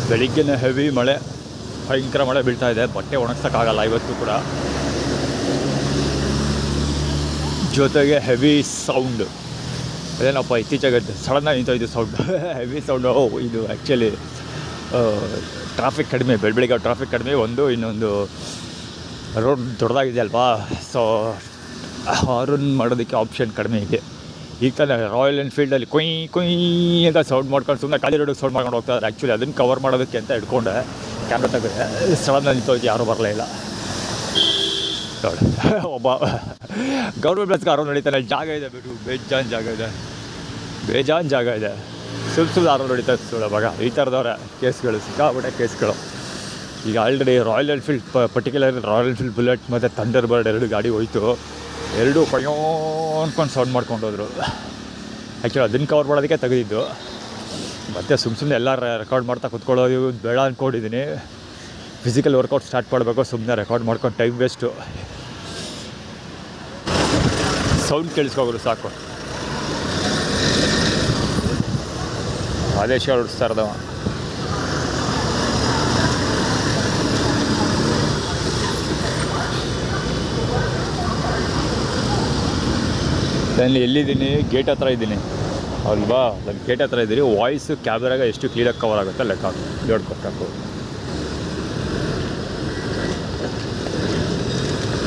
ಬೆಳಿಗ್ಗೆನೇ heavy ಮಳೆ, ಭಯಂಕರ ಮಳೆ ಬೀಳ್ತಾ ಇದೆ. ಬಟ್ಟೆ ಒಣಗ್ಸೋಕ್ಕಾಗಲ್ಲ ಇವತ್ತು ಕೂಡ. ಜೊತೆಗೆ ಹೆವಿ ಸೌಂಡ್. ಅದೇನಪ್ಪ ಇತ್ತೀಚೆಗೆ ಸಡನ್ನಾಗಿ ನಿಂತೋಯ್ತು ಸೌಂಡ್. Heavy sound. ಇದು ಆ್ಯಕ್ಚುಲಿ ಟ್ರಾಫಿಕ್ ಕಡಿಮೆ, ಬೆಳಗ್ಗೆ ಟ್ರಾಫಿಕ್ ಕಡಿಮೆ. ಇನ್ನೊಂದು ರೋಡ್ ದೊಡ್ಡದಾಗಿದೆ ಅಲ್ವಾ, ಸೊ ಹಾರನ್ ಮಾಡೋದಕ್ಕೆ ಆಪ್ಷನ್ ಕಡಿಮೆ ಇದೆ. ಈಗ ತಾನೇ ರಾಯಲ್ ಎನ್ಫೀಲ್ಡಲ್ಲಿ ಕೊಯ್ ಕೊಯ್ ಅಂತ ಸೌಂಡ್ ಮಾಡ್ಕೊಂಡು ಸುಮ್ಮನೆ ಖಾಲಿ ರೋಡಿಗೆ ಸೌಂಡ್ ಮಾಡ್ಕೊಂಡು ಹೋಗ್ತಾರೆ. ಆ್ಯಕ್ಚುಲಿ ಅದನ್ನು ಕವರ್ ಮಾಡೋದಕ್ಕೆ ಅಂತ ಇಟ್ಕೊಂಡೆ ಕ್ಯಾಮ್ರಾ ತೆಗೆದೆ. ಸಡನ್ನಾಗಿ ನಿಂತೋಯ್ತು, ಯಾರೂ ಬರಲೇ ಇಲ್ಲ. ನೋಡಿ, ಒಬ್ಬ ಗೌರ್ಮೆಂಟ್ ಬಸ್ಗೆ ಆರೋ ನಡೀತಾನೆ. ಜಾಗ ಇದೆ ಬಿಟ್ಟು, ಬೇಜಾನ್ ಜಾಗ ಇದೆ. ಸುಮ್ಮನೆ ಆರೋ ನಡೀತಾರೆ ಸುಳ್ಳು ಮಗ. ಈ ಥರದವ್ರೆ ಕೇಸ್ಗಳು, ಸಿಕ್ಕಾಪಟ್ಟೆ ಕೇಸ್ಗಳು. ಈಗ already royal Enfield, particular royal Enfield bullet ಮತ್ತು ಥಂಡರ್ ಬರ್ಡ್ 2 ಗಾಡಿ ಹೋಯ್ತು. 2 ಕೊಯ್ಯೋ ಅಂದ್ಕೊಂಡು ಸೌಂಡ್ ಮಾಡ್ಕೊಂಡು ಹೋದರು. ಆ್ಯಕ್ಚುಲಿ ಅದನ್ನು ಕವರ್ ಮಾಡೋದಕ್ಕೆ ತೆಗೆದಿದ್ದು. ಮತ್ತು ಸುಮ್ಮನೆ ಎಲ್ಲ ರೆಕಾರ್ಡ್ ಮಾಡ್ತಾ ಕೂತ್ಕೊಳ್ಳೋದು ಬೇಡ ಅಂದ್ಕೊಂಡಿದ್ದೀನಿ. ಫಿಸಿಕಲ್ ವರ್ಕೌಟ್ ಸ್ಟಾರ್ಟ್ ಮಾಡಬೇಕು, ಸುಮ್ಮನೆ ರೆಕಾರ್ಡ್ ಮಾಡ್ಕೊಂಡು ಟೈಮ್ ವೇಸ್ಟು. ಸೌಂಡ್ ಕೇಳಿಸ್ಕೋಬೋದು ಸಾಕು. ಆದೇಶ ಹೊಡಿಸ್ತಾ ಇರೋದವ. ನಾನು ಎಲ್ಲಿದ್ದೀನಿ? ಗೇಟ್ ಹತ್ರ ಇದ್ದೀನಿ ಅಲ್ವಾ. ನಾನು ಗೇಟ್ ಹತ್ರ ಇದ್ದೀನಿ. ವಾಯ್ಸು ಕ್ಯಾಮ್ರಾಗ ಎಷ್ಟು ಕ್ಲೀನಾಗಿ ಕವರ್ ಆಗುತ್ತೆ ಲೆಕ್ಕ ಹೇಳ್ಕೊಟ್ಟಾಕು.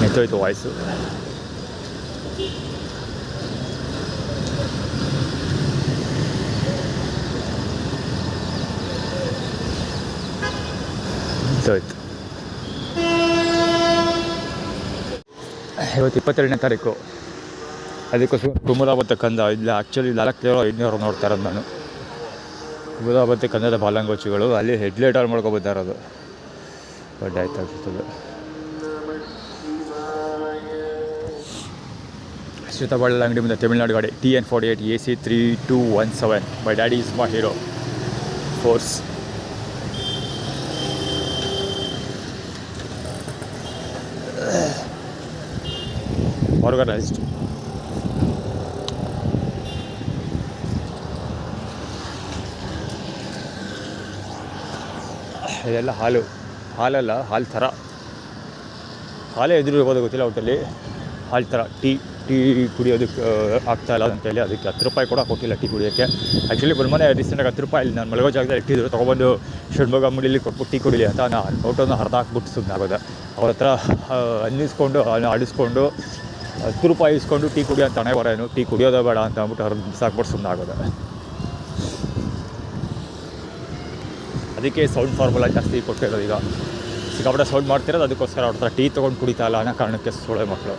ನಿಂತೋಯ್ತು ವಾಯ್ಸು. ನಿಂತೋಯ್ತು. ಇವತ್ತು 22ನೇ ತಾರೀಕು. ಅದಕ್ಕೋಸ್ಕರ ಕುಮುದಾಬತ್ತೆ ಕಂದ ಇಲ್ಲ. ಆ್ಯಕ್ಚುಲಿ 4,500 ನೋಡ್ತಾ ಇರೋದು ನಾನು. ಕುಮುದಾಬತ್ತೆ ಕಂದದ ಬಾಲಂಗೋಚಿಗಳು ಅಲ್ಲಿ ಹೆಡ್ಲೈಟ್ ಆನ್ ಮಾಡ್ಕೊಬೋದಾ ಇರೋದು. ಬಟ್ ಆಯ್ತಾಗ್ತದೆ. ಶ್ರೀತಾಬಾಳ ಅಂಗಡಿ ಮುಂದೆ ತಮಿಳ್ನಾಡು ಗಾಡಿ TN48 AC 3217. My daddy is my hero. Force organised. ಇದೆಲ್ಲ ಹಾಲಲ್ಲ, ಹಾಲು ಥರ. ಹಾಲೇ ಎದುರು ಇರ್ಬೋದು, ಗೊತ್ತಿಲ್ಲ. ಒಟ್ಟಲ್ಲಿ ಹಾಲು ಥರ. ಟೀ ಕುಡಿಯೋದಕ್ಕೆ ಆಗ್ತಾಯಿಲ್ಲ ಅಂತೇಳಿ ಅದಕ್ಕೆ 10 ರೂಪಾಯಿ ಕೂಡ ಕೊಟ್ಟಿಲ್ಲ ಟೀ ಕುಡಿಯೋಕ್ಕೆ. ಆ್ಯಕ್ಚುಲಿ ಮೊನ್ನೆ ರೀಸೆಂಟಾಗಿ 10 ರೂಪಾಯಿ ಇಲ್ಲಿ ನಾನು ಮಲಗೋ ಜಾಗದಲ್ಲಿ ಇಟ್ಟಿದ್ರು. ತೊಗೊಬಂದು ಷಣ್ಮುಗ ಅಂಗಡಿಲಿ ಕೊಟ್ಬಿಟ್ಟು ಟೀ ಕುಡಿಲಿ ಅಂತ ನಾನು ನೋಟನ್ನು ಹರಿದಾಕ್ಬಿಟ್ಟು ಸುಮ್ಮನೆ ಆಗೋದೆ. ಅವ್ರ ಹತ್ರ ಅನ್ನಿಸ್ಕೊಂಡು ಆಡಿಸ್ಕೊಂಡು 10 ರೂಪಾಯಿ ಇಸ್ಕೊಂಡು ಟೀ ಕುಡಿಯೋ ಅಂತ ಹಣೆ ಬರೋನು. ಟೀ ಕುಡಿಯೋದೇ ಬೇಡ ಅಂತ ಅಂದ್ಬಿಟ್ಟು ಹರಿದು ಸಾಕ್ಬಿಟ್ಟು ಸುಮ್ಮನೆ ಆಗೋದೆ. ಅದಕ್ಕೆ ಸೌಂಡ್ ಫಾರ್ಮುಲಾ ಜಾಸ್ತಿ ಕೊಟ್ಟಿರೋದು. ಈಗ ಸಿಕ್ಕಾಪಟ್ಟೆ ಸೌಂಡ್ ಮಾಡ್ತಿರೋದು ಅದಕ್ಕೋಸ್ಕರ. ಅವ್ರ ಹತ್ರ ಟೀ ತೊಗೊಂಡು ಕುಡಿತಾ ಇಲ್ಲ ಅನ್ನೋ ಕಾರಣಕ್ಕೆ ಸೊಳ್ಳೆ ಮಕ್ಕಳು.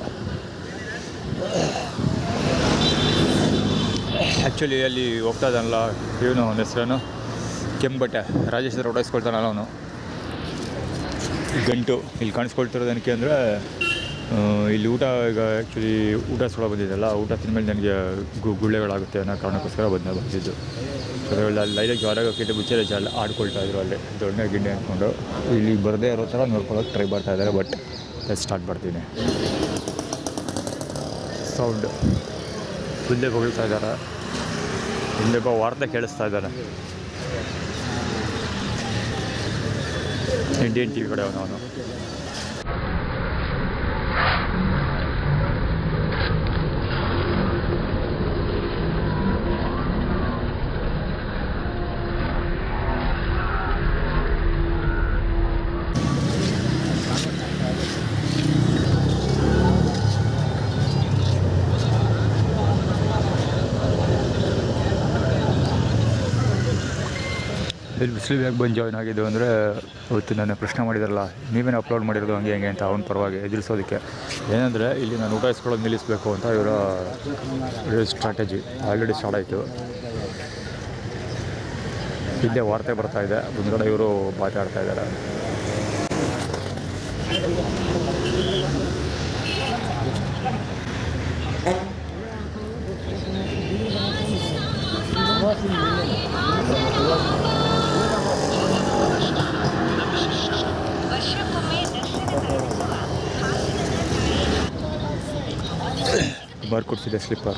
ಆ್ಯಕ್ಚುಲಿ ಅಲ್ಲಿ ಹೋಗ್ತಾ ಇದ್ದಾನಲ್ಲ ಇವನು, ಅವನ ಹೆಸರೇನು ಕೆಂಬಟ್ಟೆ ರಾಜೇಶ್ ಹತ್ರ ಓಡಾಯಿಸ್ಕೊಳ್ತಾನಲ್ಲ ಅವನು ಗಂಟು. ಇಲ್ಲಿ ಕಾಣಿಸ್ಕೊಳ್ತಿರೋದು ಏನಕ್ಕೆ ಅಂದರೆ ಇಲ್ಲಿ ಊಟ, ಈಗ ಆ್ಯಕ್ಚುಲಿ ಊಟ ಸೊಳ ಬಂದಿದ್ದಲ್ಲ, ಊಟ ತಿಂದಮೇಲೆ ನನಗೆ ಗುಳ್ಳೆಗಳಾಗುತ್ತೆ ಅನ್ನೋ ಕಾರಣಕ್ಕೋಸ್ಕರ ಬಂದಿದ್ದು. ಅಲ್ಲಿ ಲೈಲಾಗಿ ಹೊರಗೋಕ್ಕಿಂತ ಮುಚ್ಚೆ ಜಾಲ ಆಡ್ಕೊಳ್ತಾಯಿದ್ರು ಅಲ್ಲಿ ದೊಣ್ಣೆ ಗಿಣ್ಣೆ ಅಂದ್ಕೊಂಡು. ಇಲ್ಲಿ ಬರದೇ ಇರೋ ಥರ ನೋಡ್ಕೊಳ್ಳೋಕೆ ಟ್ರೈ ಮಾಡ್ತಾಯಿದ್ದಾರೆ. ಬಟ್ ಸ್ಟಾರ್ಟ್ ಮಾಡ್ತೀನಿ. ಸೌಂಡ್ ಮುಂದೆ ಹೊಗಳ್ತಾ ಇದ್ದಾರೆ. ಹಿಂದೆ ವಾರ್ತೆ ಕೇಳಿಸ್ತಾ ಇದ್ದಾರೆ. ಇಂಡಿಯನ್ TV ಕಡೆ ಅವನು. ಇಲ್ಲಿ ಬಿಸಿಲು ಯಾಕೆ ಬಂದು ಜಾಯ್ನ್ ಆಗಿದ್ದು ಅಂದರೆ, ಅವತ್ತು ನಾನು ಪ್ರಶ್ನೆ ಮಾಡಿದಾರಲ್ಲ, ನೀವೇನು ಅಪ್ಲೋಡ್ ಮಾಡಿರೋದು ಹಂಗೆ ಹೆಂಗೆ ಅಂತ ಅವ್ನ ಪರವಾಗಿ ಎದುರಿಸೋದಕ್ಕೆ. ಏನಂದರೆ ಇಲ್ಲಿ ನಾನು ಊಟ ಇಸ್ಕೊಳ್ಳೋದು ನಿಲ್ಲಿಸಬೇಕು ಅಂತ ಇವರ ಸ್ಟ್ರಾಟಜಿ ಆಲ್ರೆಡಿ ಸ್ಟಾರ್ಟ್ ಆಯಿತು. ಹಿಂದೆ ವಾರ್ತೆ ಬರ್ತಾಯಿದೆ, ಮುಂದ್ಗಡೆ ಇವರು ಮಾತಾಡ್ತಾ ಇದ್ದಾರೆ. ಸುಮಾರು ಕೊಡಿಸಿದೆ ಸ್ಲಿಪ್ಪರ್.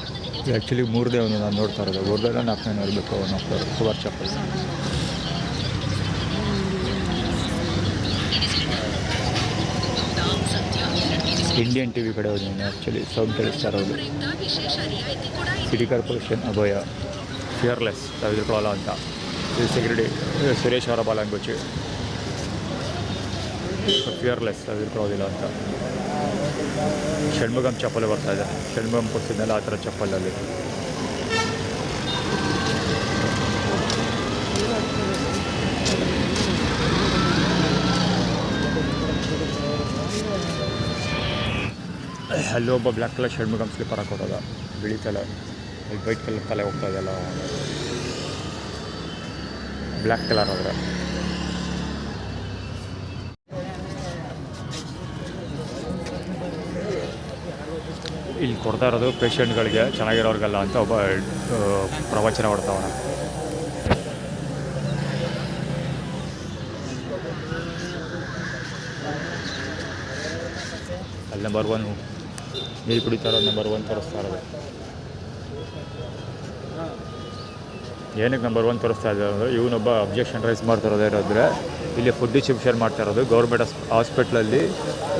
ಆ್ಯಕ್ಚುಲಿ 3ನೇ ಒಂದು ನಾನು ನೋಡ್ತಾ ಇರೋದು, 3ನೇ 4ನೇ ಇರಬೇಕು ಅನ್ನೋ ಸುಮಾರು ಚಪ್ಪಲ್. ಇಂಡಿಯನ್ ಟಿ ವಿ ಕಡೆ ಹೋಗಿ ನಾನು ಆ್ಯಕ್ಚುಲಿ ಸೌಂಡ್ ಕೇಳಿಸ್ತಾ ಇರೋದು. ಸಿಟಿ ಕಾರ್ಪೊರೇಷನ್ ಅಭಯ ಫಿಯರ್ಲೆಸ್ ತೆಗೆದುಕೊಳ್ಳಲ್ಲ ಅಂತ. ಇದು ಸೆಕ್ಯೂರಿಟಿ ಸುರೇಶ್ ಅವರ ಲ್ಯಾಂಗ್ವೇಜ್. ಫಿಯರ್ಲೆಸ್ ತೆಗೆದುಕೊಳ್ಳೋದಿಲ್ಲ ಅಂತ. ಷಣ್ಮುಗಂ ಚಪ್ಪಲ್ ಬರ್ತಾಯಿದೆ. ಷಣ್ಮುಗಂ ಕೊಡ್ತಿದ್ನಲ್ಲ ಆ ಥರ ಚಪ್ಪಲಲ್ಲಿ. ಅಲ್ಲಿ ಒಬ್ಬ ಬ್ಲ್ಯಾಕ್ ಕಲರ್ ಷಣ್ಮುಗಂ ಸ್ಲಿಪ್ಪರ್ ಹಾಕೊಡೋದ, ಬಿಳಿ ಕಲರ್, ವೈಟ್ ಕಲರ್ ತಲೆ ಹೋಗ್ತಾ ಇದೆಯಲ್ಲ, ಬ್ಲ್ಯಾಕ್ ಕಲರ್ ಆದರೆ. ಇಲ್ಲಿ ಕೊಡ್ತಾ ಇರೋದು ಪೇಷಂಟ್ಗಳಿಗೆ, ಚೆನ್ನಾಗಿರೋರಿಗೆಲ್ಲ ಅಂತ ಒಬ್ಬ ಪ್ರವಚನ ಕೊಡ್ತಾವನ. ಅಲ್ಲಿ ನಂಬರ್ 1 ನೀರು ಕುಡಿತಾ ಇರೋದು ನಂಬರ್ 1 ತೋರಿಸ್ತಾ ಇರೋದು. ಏನಕ್ಕೆ ನಂಬರ್ 1 ತೋರಿಸ್ತಾ ಇದ್ದಾರೆ ಅಂದರೆ, ಇವನೊಬ್ಬ ಅಬ್ಜೆಕ್ಷನ್ ರೈಸ್ ಮಾಡ್ತಿರೋದೇ ಇರೋದ್ರೆ, ಇಲ್ಲಿ ಫುಡ್ ಡಿಸ್ಟ್ರಿಬ್ಯೂಷನ್ ಮಾಡ್ತಾ ಇರೋದು ಗೌರ್ಮೆಂಟ್ ಹಾಸ್ಪಿಟ್ಲಲ್ಲಿ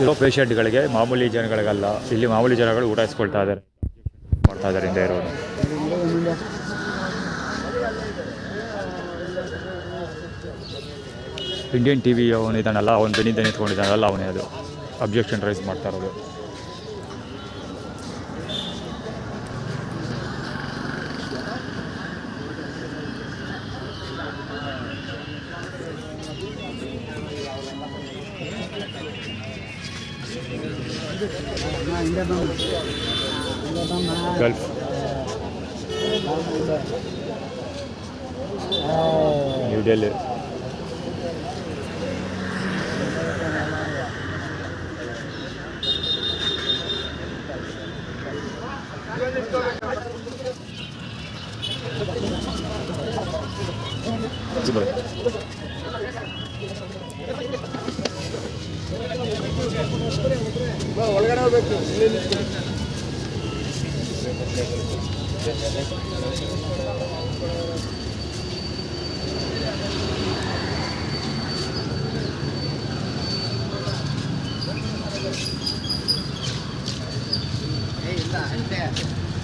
ಇರೋ ಪೇಷಂಟ್ಗಳಿಗೆ, ಮಾಮೂಲಿ ಜನಗಳಿಗಲ್ಲ. ಇಲ್ಲಿ ಮಾಮೂಲಿ ಜನಗಳು ಊಟ ಇಸ್ಕೊಳ್ತಾ ಇದ್ದಾರೆ, ಮಾಡ್ತಾ ಇದ್ದಾರೆ ಹಿಂದೆ ಇರೋದು. ಇಂಡಿಯನ್ ಟಿ ವಿ ಅವನಿದ್ದಾನಲ್ಲ, ಅವನು ಬೆನ್ನಿಂದ ನಿಂತ್ಕೊಂಡಿದ್ದಾನಲ್ಲ, ಅವನೇ ಅದು ಅಬ್ಜೆಕ್ಷನ್ ರೈಸ್ ಮಾಡ್ತಾ ಇರೋದು. Gulf new Delhi. ಒಳಗಡೆ ಹೋಗ್ಬೇಕು.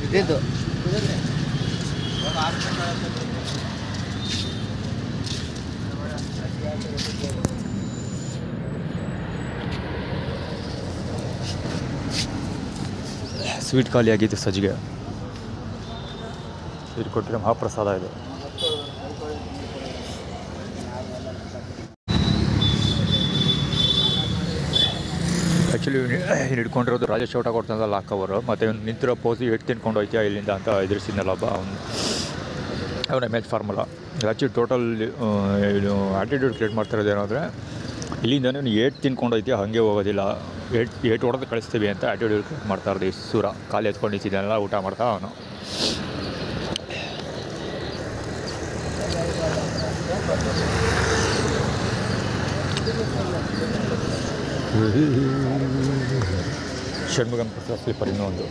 ಇದ್ದಿದ್ದು ಸ್ವೀಟ್ ಖಾಲಿಯಾಗಿತ್ತು. ಸಜ್ಜಿಗೆ ಸ್ವೀಟ್ ಕೊಟ್ಟರೆ ಮಹಾಪ್ರಸಾದ ಇದು. ಆ್ಯಕ್ಚುಲಿ ಹಿಡ್ಕೊಂಡಿರೋದು ರಾಜೇಶ್ ಊಟ ಕೊಡ್ತಾನಲ್ಲ ಲಾಕ್ ಅವರು, ಮತ್ತು ಇವ್ನು ನಿಂತಿರೋ ಪೋಸಿ ಎಟ್ಟು ತಿನ್ಕೊಂಡು ಹೋಯ್ತೀಯ ಇಲ್ಲಿಂದ ಅಂತ ಎದುರಿಸಿದ್ನಲ್ಲ ಒಬ್ಬ ಅವನ M H formula. Actually total ಇದು ಆ್ಯಟಿಟ್ಯೂಡ್ ಕ್ರಿಯೇಟ್ ಮಾಡ್ತಿರೋದು ಏನಂದರೆ, ಇಲ್ಲಿಂದ ನೀನು ಏಟ್ ತಿನ್ಕೊಂಡು ಹೋಯ್ತೀಯ, ಹಾಗೆ ಹೋಗೋದಿಲ್ಲ, ಏಟ್ ಹೊಡೆದು ಕಳಿಸ್ತೀವಿ ಅಂತ ಆ್ಯಟಿಟ್ಯೂಡ್ ಕ್ರಿಯೇಟ್ ಮಾಡ್ತಾ ಇರೋದು. ಈ ಸೂರ ಖಾಲಿ ಎತ್ಕೊಂಡು ನಿಂತಿದ್ದಾನೆಲ್ಲ ಊಟ ಮಾಡ್ತಾ ಅವನು. ಷಣ್ಮುಗಂ ಸ್ಲಿಪ್ಪರ್ ಇನ್ನೊಂದು.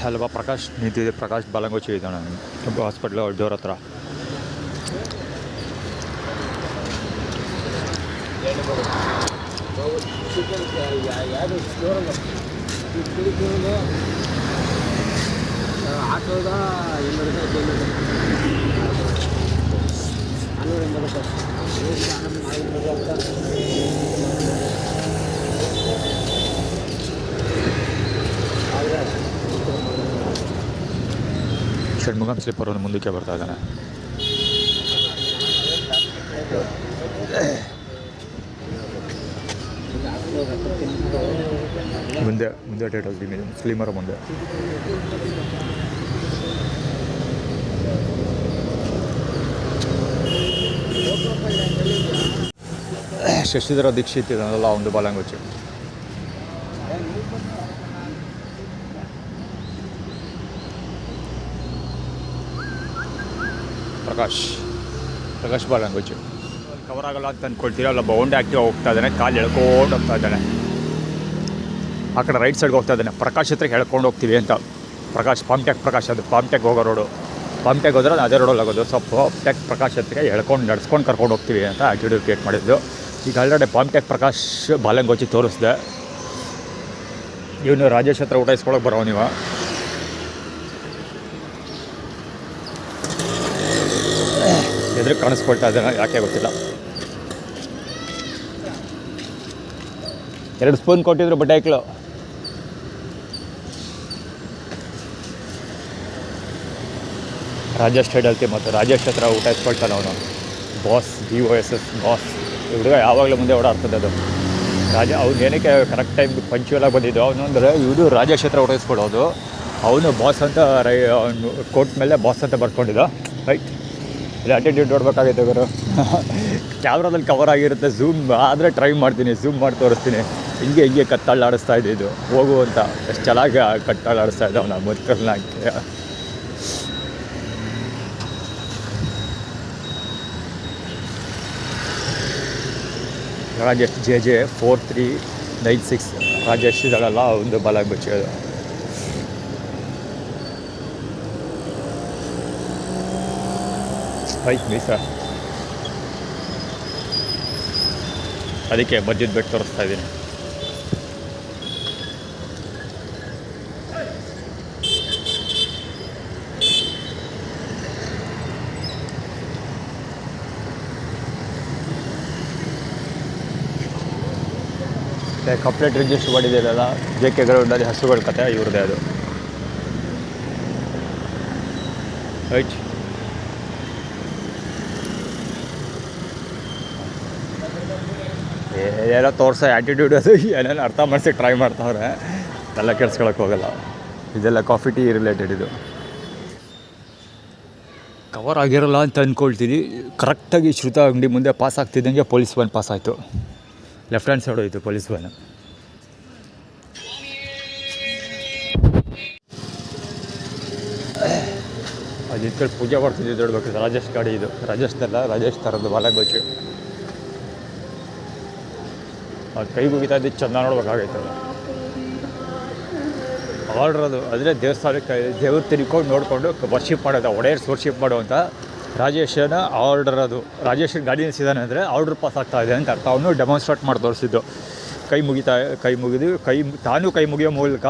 ಅಲ್ವಾ ಪ್ರಕಾಶ್ ನಿಂತಿದೆ. ಪ್ರಕಾಶ್ ಬಾಲಂಗೋಚಿ ಇದ್ದಾನೆ ಹಾಸ್ಪಿಟ್ಲ್ ಡೋರ್ ಹತ್ರ. ಹಾಕೋದ ಷಣ್ಮುಗಂ ಸ್ಲಿಪ್ಪರ್ ಒಂದು ಮುಂದಕ್ಕೆ ಬರ್ತಾ ಇದ್ದಾನೆ. ಮುಂದೆ ಮುಂದೆ ಟೇಟಲ್ ಸ್ಲೀಮರ್ ಮುಂದೆ. ಶಶಿಧರ ದೀಕ್ಷಿತ್ ಇದನ್ನೆಲ್ಲ ಒಂದು ಬಾಲಂಗೋಚಿ. ಪ್ರಕಾಶ್ ಪ್ರಕಾಶ್ ಬಾಲ್ ಲ್ಯಾಂಗ್ವೇಜು. ಕವರ್ ಆಗೋಲ್ಲ ಅಂತ ಅಂದ್ಕೊಳ್ತೀರಾ, ಅಲ್ಲ ಬೌಂಡ್ ಆ್ಯಕ್ಟಿವ್ ಹೋಗ್ತಾ ಇದ್ದಾನೆ, ಕಾಲು ಎಳ್ಕೊಂಡು ಹೋಗ್ತಾ ಇದ್ದಾನೆ. ಆ ಕಡೆ ರೈಟ್ ಸೈಡ್ಗೆ ಹೋಗ್ತಾ ಇದ್ದಾನೆ. ಪ್ರಕಾಶ್ ಹತ್ರಕ್ಕೆ ಹೇಳ್ಕೊಂಡು ಹೋಗ್ತೀವಿ ಅಂತ. ಪ್ರಕಾಶ್ ಪಾಮ್ಟ್ಯಾಕ್ ಪ್ರಕಾಶ್, ಅದು ಪಾಮ್ಟ್ಯಾಕ್ ಹೋಗೋ ರೋಡು. ಪಾಮ್ಟ್ಯಾಕ್ ಹೋದ್ರೆ ಅದೇ ರೋಡಲ್ಲಿ ಆಗೋದು. ಸೊ ಪಾಮ್ಟ್ಯಾಕ್ ಪ್ರಕಾಶ್ ಹತ್ತಿರ ನಡ್ಸ್ಕೊಂಡು ಕರ್ಕೊಂಡು ಹೋಗ್ತೀವಿ ಅಂತ ಆ್ಯಟಿಟ್ಯೂಡ್ ಕ್ರಿಯೇಟ್ ಮಾಡಿದ್ದು. ಈಗ ಆಲ್ರೆಡಿ ಪಾಮ್ಟ್ಯಾಕ್ ಪ್ರಕಾಶ್ ಬಾಲಂಗೋಚಿ ತೋರಿಸ್ದೆ. ಇವನು ರಾಜೇಶ್ ಹತ್ರ ಊಟ ಇಸ್ಕೊಳಕ್ಕೆ ಬರೋ ನೀವು. ಎದುರು ಕಾಣಿಸ್ಕೊಳ್ತಾ ಇದ್ದಾನೆ, ಯಾಕೆ ಗೊತ್ತಿಲ್ಲ. 2 ಸ್ಪೂನ್ ಕೊಟ್ಟಿದ್ರು ಬಟಾಕ್ಲು. ರಾಜೇಶ್ ಹೇಳ್ತಿ ಮತ್ತು ರಾಜೇಶ್ ಹತ್ರ ಊಟ ಇಸ್ಕೊಳ್ತಾನೆ ಅವನು. Boss BOSS boss. ಹುಡುಗ ಯಾವಾಗಲೂ ಮುಂದೆ ಓಡಾಡ್ತದೆ ಅದು. ಅವ್ನು ಏನಕ್ಕೆ ಕರೆಕ್ಟ್ ಟೈಮ್ಗೆ ಪಂಚುವಲಾಗಿ ಬಂದಿದ್ದು ಅವನು ಅಂದರೆ ಇವರು ರಾಜೇಶ್ ಹತ್ರ ಊಟ ಇಸ್ಕೊಳ್ಳೋದು. ಅವನು ಬಾಸ್ ಅಂತ ಅವನು ಕೋರ್ಟ್ ಮೇಲೆ ಬಾಸ್ ಅಂತ ಬರ್ಕೊಂಡಿದ್ದ. ರೈಟ್, ಇಲ್ಲಿ ಆಟಿಟ್ಯೂಡ್ ನೋಡ್ಬೇಕಾಗೈತೆ ಅವರು. ಕ್ಯಾಮ್ರಾದಲ್ಲಿ ಕವರ್ ಆಗಿರುತ್ತೆ, ಝೂಮ್ ಆದರೆ ಟ್ರೈ ಮಾಡ್ತೀನಿ, ಝೂಮ್ ಮಾಡಿ ತೋರಿಸ್ತೀನಿ. ಹಿಂಗೆ ಕತ್ತಾಳಾಡಿಸ್ತಾ ಇದ್ದಿದ್ದು ಹೋಗು ಅಂತ. ಎಷ್ಟು ಚೆನ್ನಾಗಿ ಕತ್ತಾಳಾಡಿಸ್ತಾ ಇದ್ದ ಅವನ ಮೊದಲನ್ನ. ರಾಜೇಶ್ JJ 4396 ರಾಜೇಶ್ ಇದ್ದಾಳಲ್ಲ, ಒಂದು ಬಾಲಾಗಿ ಬಚ್ಚೋದು. ಆಯ್ತು ಮೀಸ, ಅದಕ್ಕೆ ಬಜ್ಜಿದ ಬೆಟ್ಟು ತೋರಿಸ್ತಾ ಇದ್ದೀನಿ. ಕಂಪ್ಲೇಂಟ್ ರಿಜಿಸ್ಟರ್ ಮಾಡಿದ್ದೀರಲ್ಲ JK ಗ್ರೌಂಡಲ್ಲಿ ಹಸುಗಳ ಕತೆ ಇವ್ರದ್ದೇ ಅದು. ರೈಟ್, ಏನೋ ತೋರಿಸೋ ಆ್ಯಟಿಟ್ಯೂಡ್ ಅದು ಏನೇನು ಅರ್ಥ ಮಾಡಿಸಿ ಟ್ರೈ ಮಾಡ್ತಾವ್ರೆ. ಎಲ್ಲ ಕೆಡ್ಸ್ಕೊಳಕ್ಕೆ ಹೋಗಲ್ಲ. ಇದೆಲ್ಲ ಕಾಫಿ ಟೀ ರಿಲೇಟೆಡ್. ಇದು ಕವರ್ ಆಗಿರಲ್ಲ ಅಂತ ಅಂದ್ಕೊಳ್ತೀನಿ. ಕರೆಕ್ಟಾಗಿ ಶ್ರುತ ಅಂಗಡಿ ಮುಂದೆ ಪಾಸ್ ಆಗ್ತಿದ್ದಂಗೆ ಪೊಲೀಸ್ ವ್ಯಾನ್ ಪಾಸ್ ಆಯಿತು. ಲೆಫ್ಟ್ ಹ್ಯಾಂಡ್ ಸೈಡ್ ಹೋಯಿತು ಪೊಲೀಸ್ ವ್ಯಾನ್. ಅದು ಇದ್ಕೊಂಡು ಪೂಜೆ ಮಾಡ್ತಿದ್ದು ನೋಡ್ಬೇಕು. ರಾಜೇಶ್ ಗಾಡಿ ಇದು. ರಾಜೇಶ್ದಲ್ಲ, ರಾಜೇಶ್ ಥರದ್ದು ಬಾಲಾಗೋಚು. ಅದು ಕೈ ಮುಗಿತಾ ಇದ್ದು ಚೆಂದ ನೋಡ್ಬೇಕಾಗೈತೆ. ಆರ್ಡ್ರ್ ಅದು ಅಂದರೆ ದೇವಸ್ಥಾನಕ್ಕೆ ದೇವ್ರು ತಿರ್ಕೊಂಡು ನೋಡಿಕೊಂಡು ವರ್ಷಿಪ್ ಮಾಡೋದು. ಒಡೆಯರ್ಸ್ ವರ್ಷಿಪ್ ಮಾಡುವಂಥ ರಾಜೇಶನ ಆರ್ಡರ್ ಅದು. ರಾಜೇಶನ ಗಾಡಿ ನಿಲ್ಸಿದ್ದಾನೆ ಅಂದರೆ ಆರ್ಡ್ರ್ ಪಾಸ್ ಆಗ್ತಾ ಇದೆ ಅಂತ ಅರ್ಥ. ಅವನು ಡೆಮಾನ್ಸ್ಟ್ರೇಟ್ ಮಾಡಿ ತೋರಿಸಿದ್ದು. ಕೈ ಮುಗಿದು ತಾನು ಕೈ ಮುಗಿಯೋ ಮೂಲಕ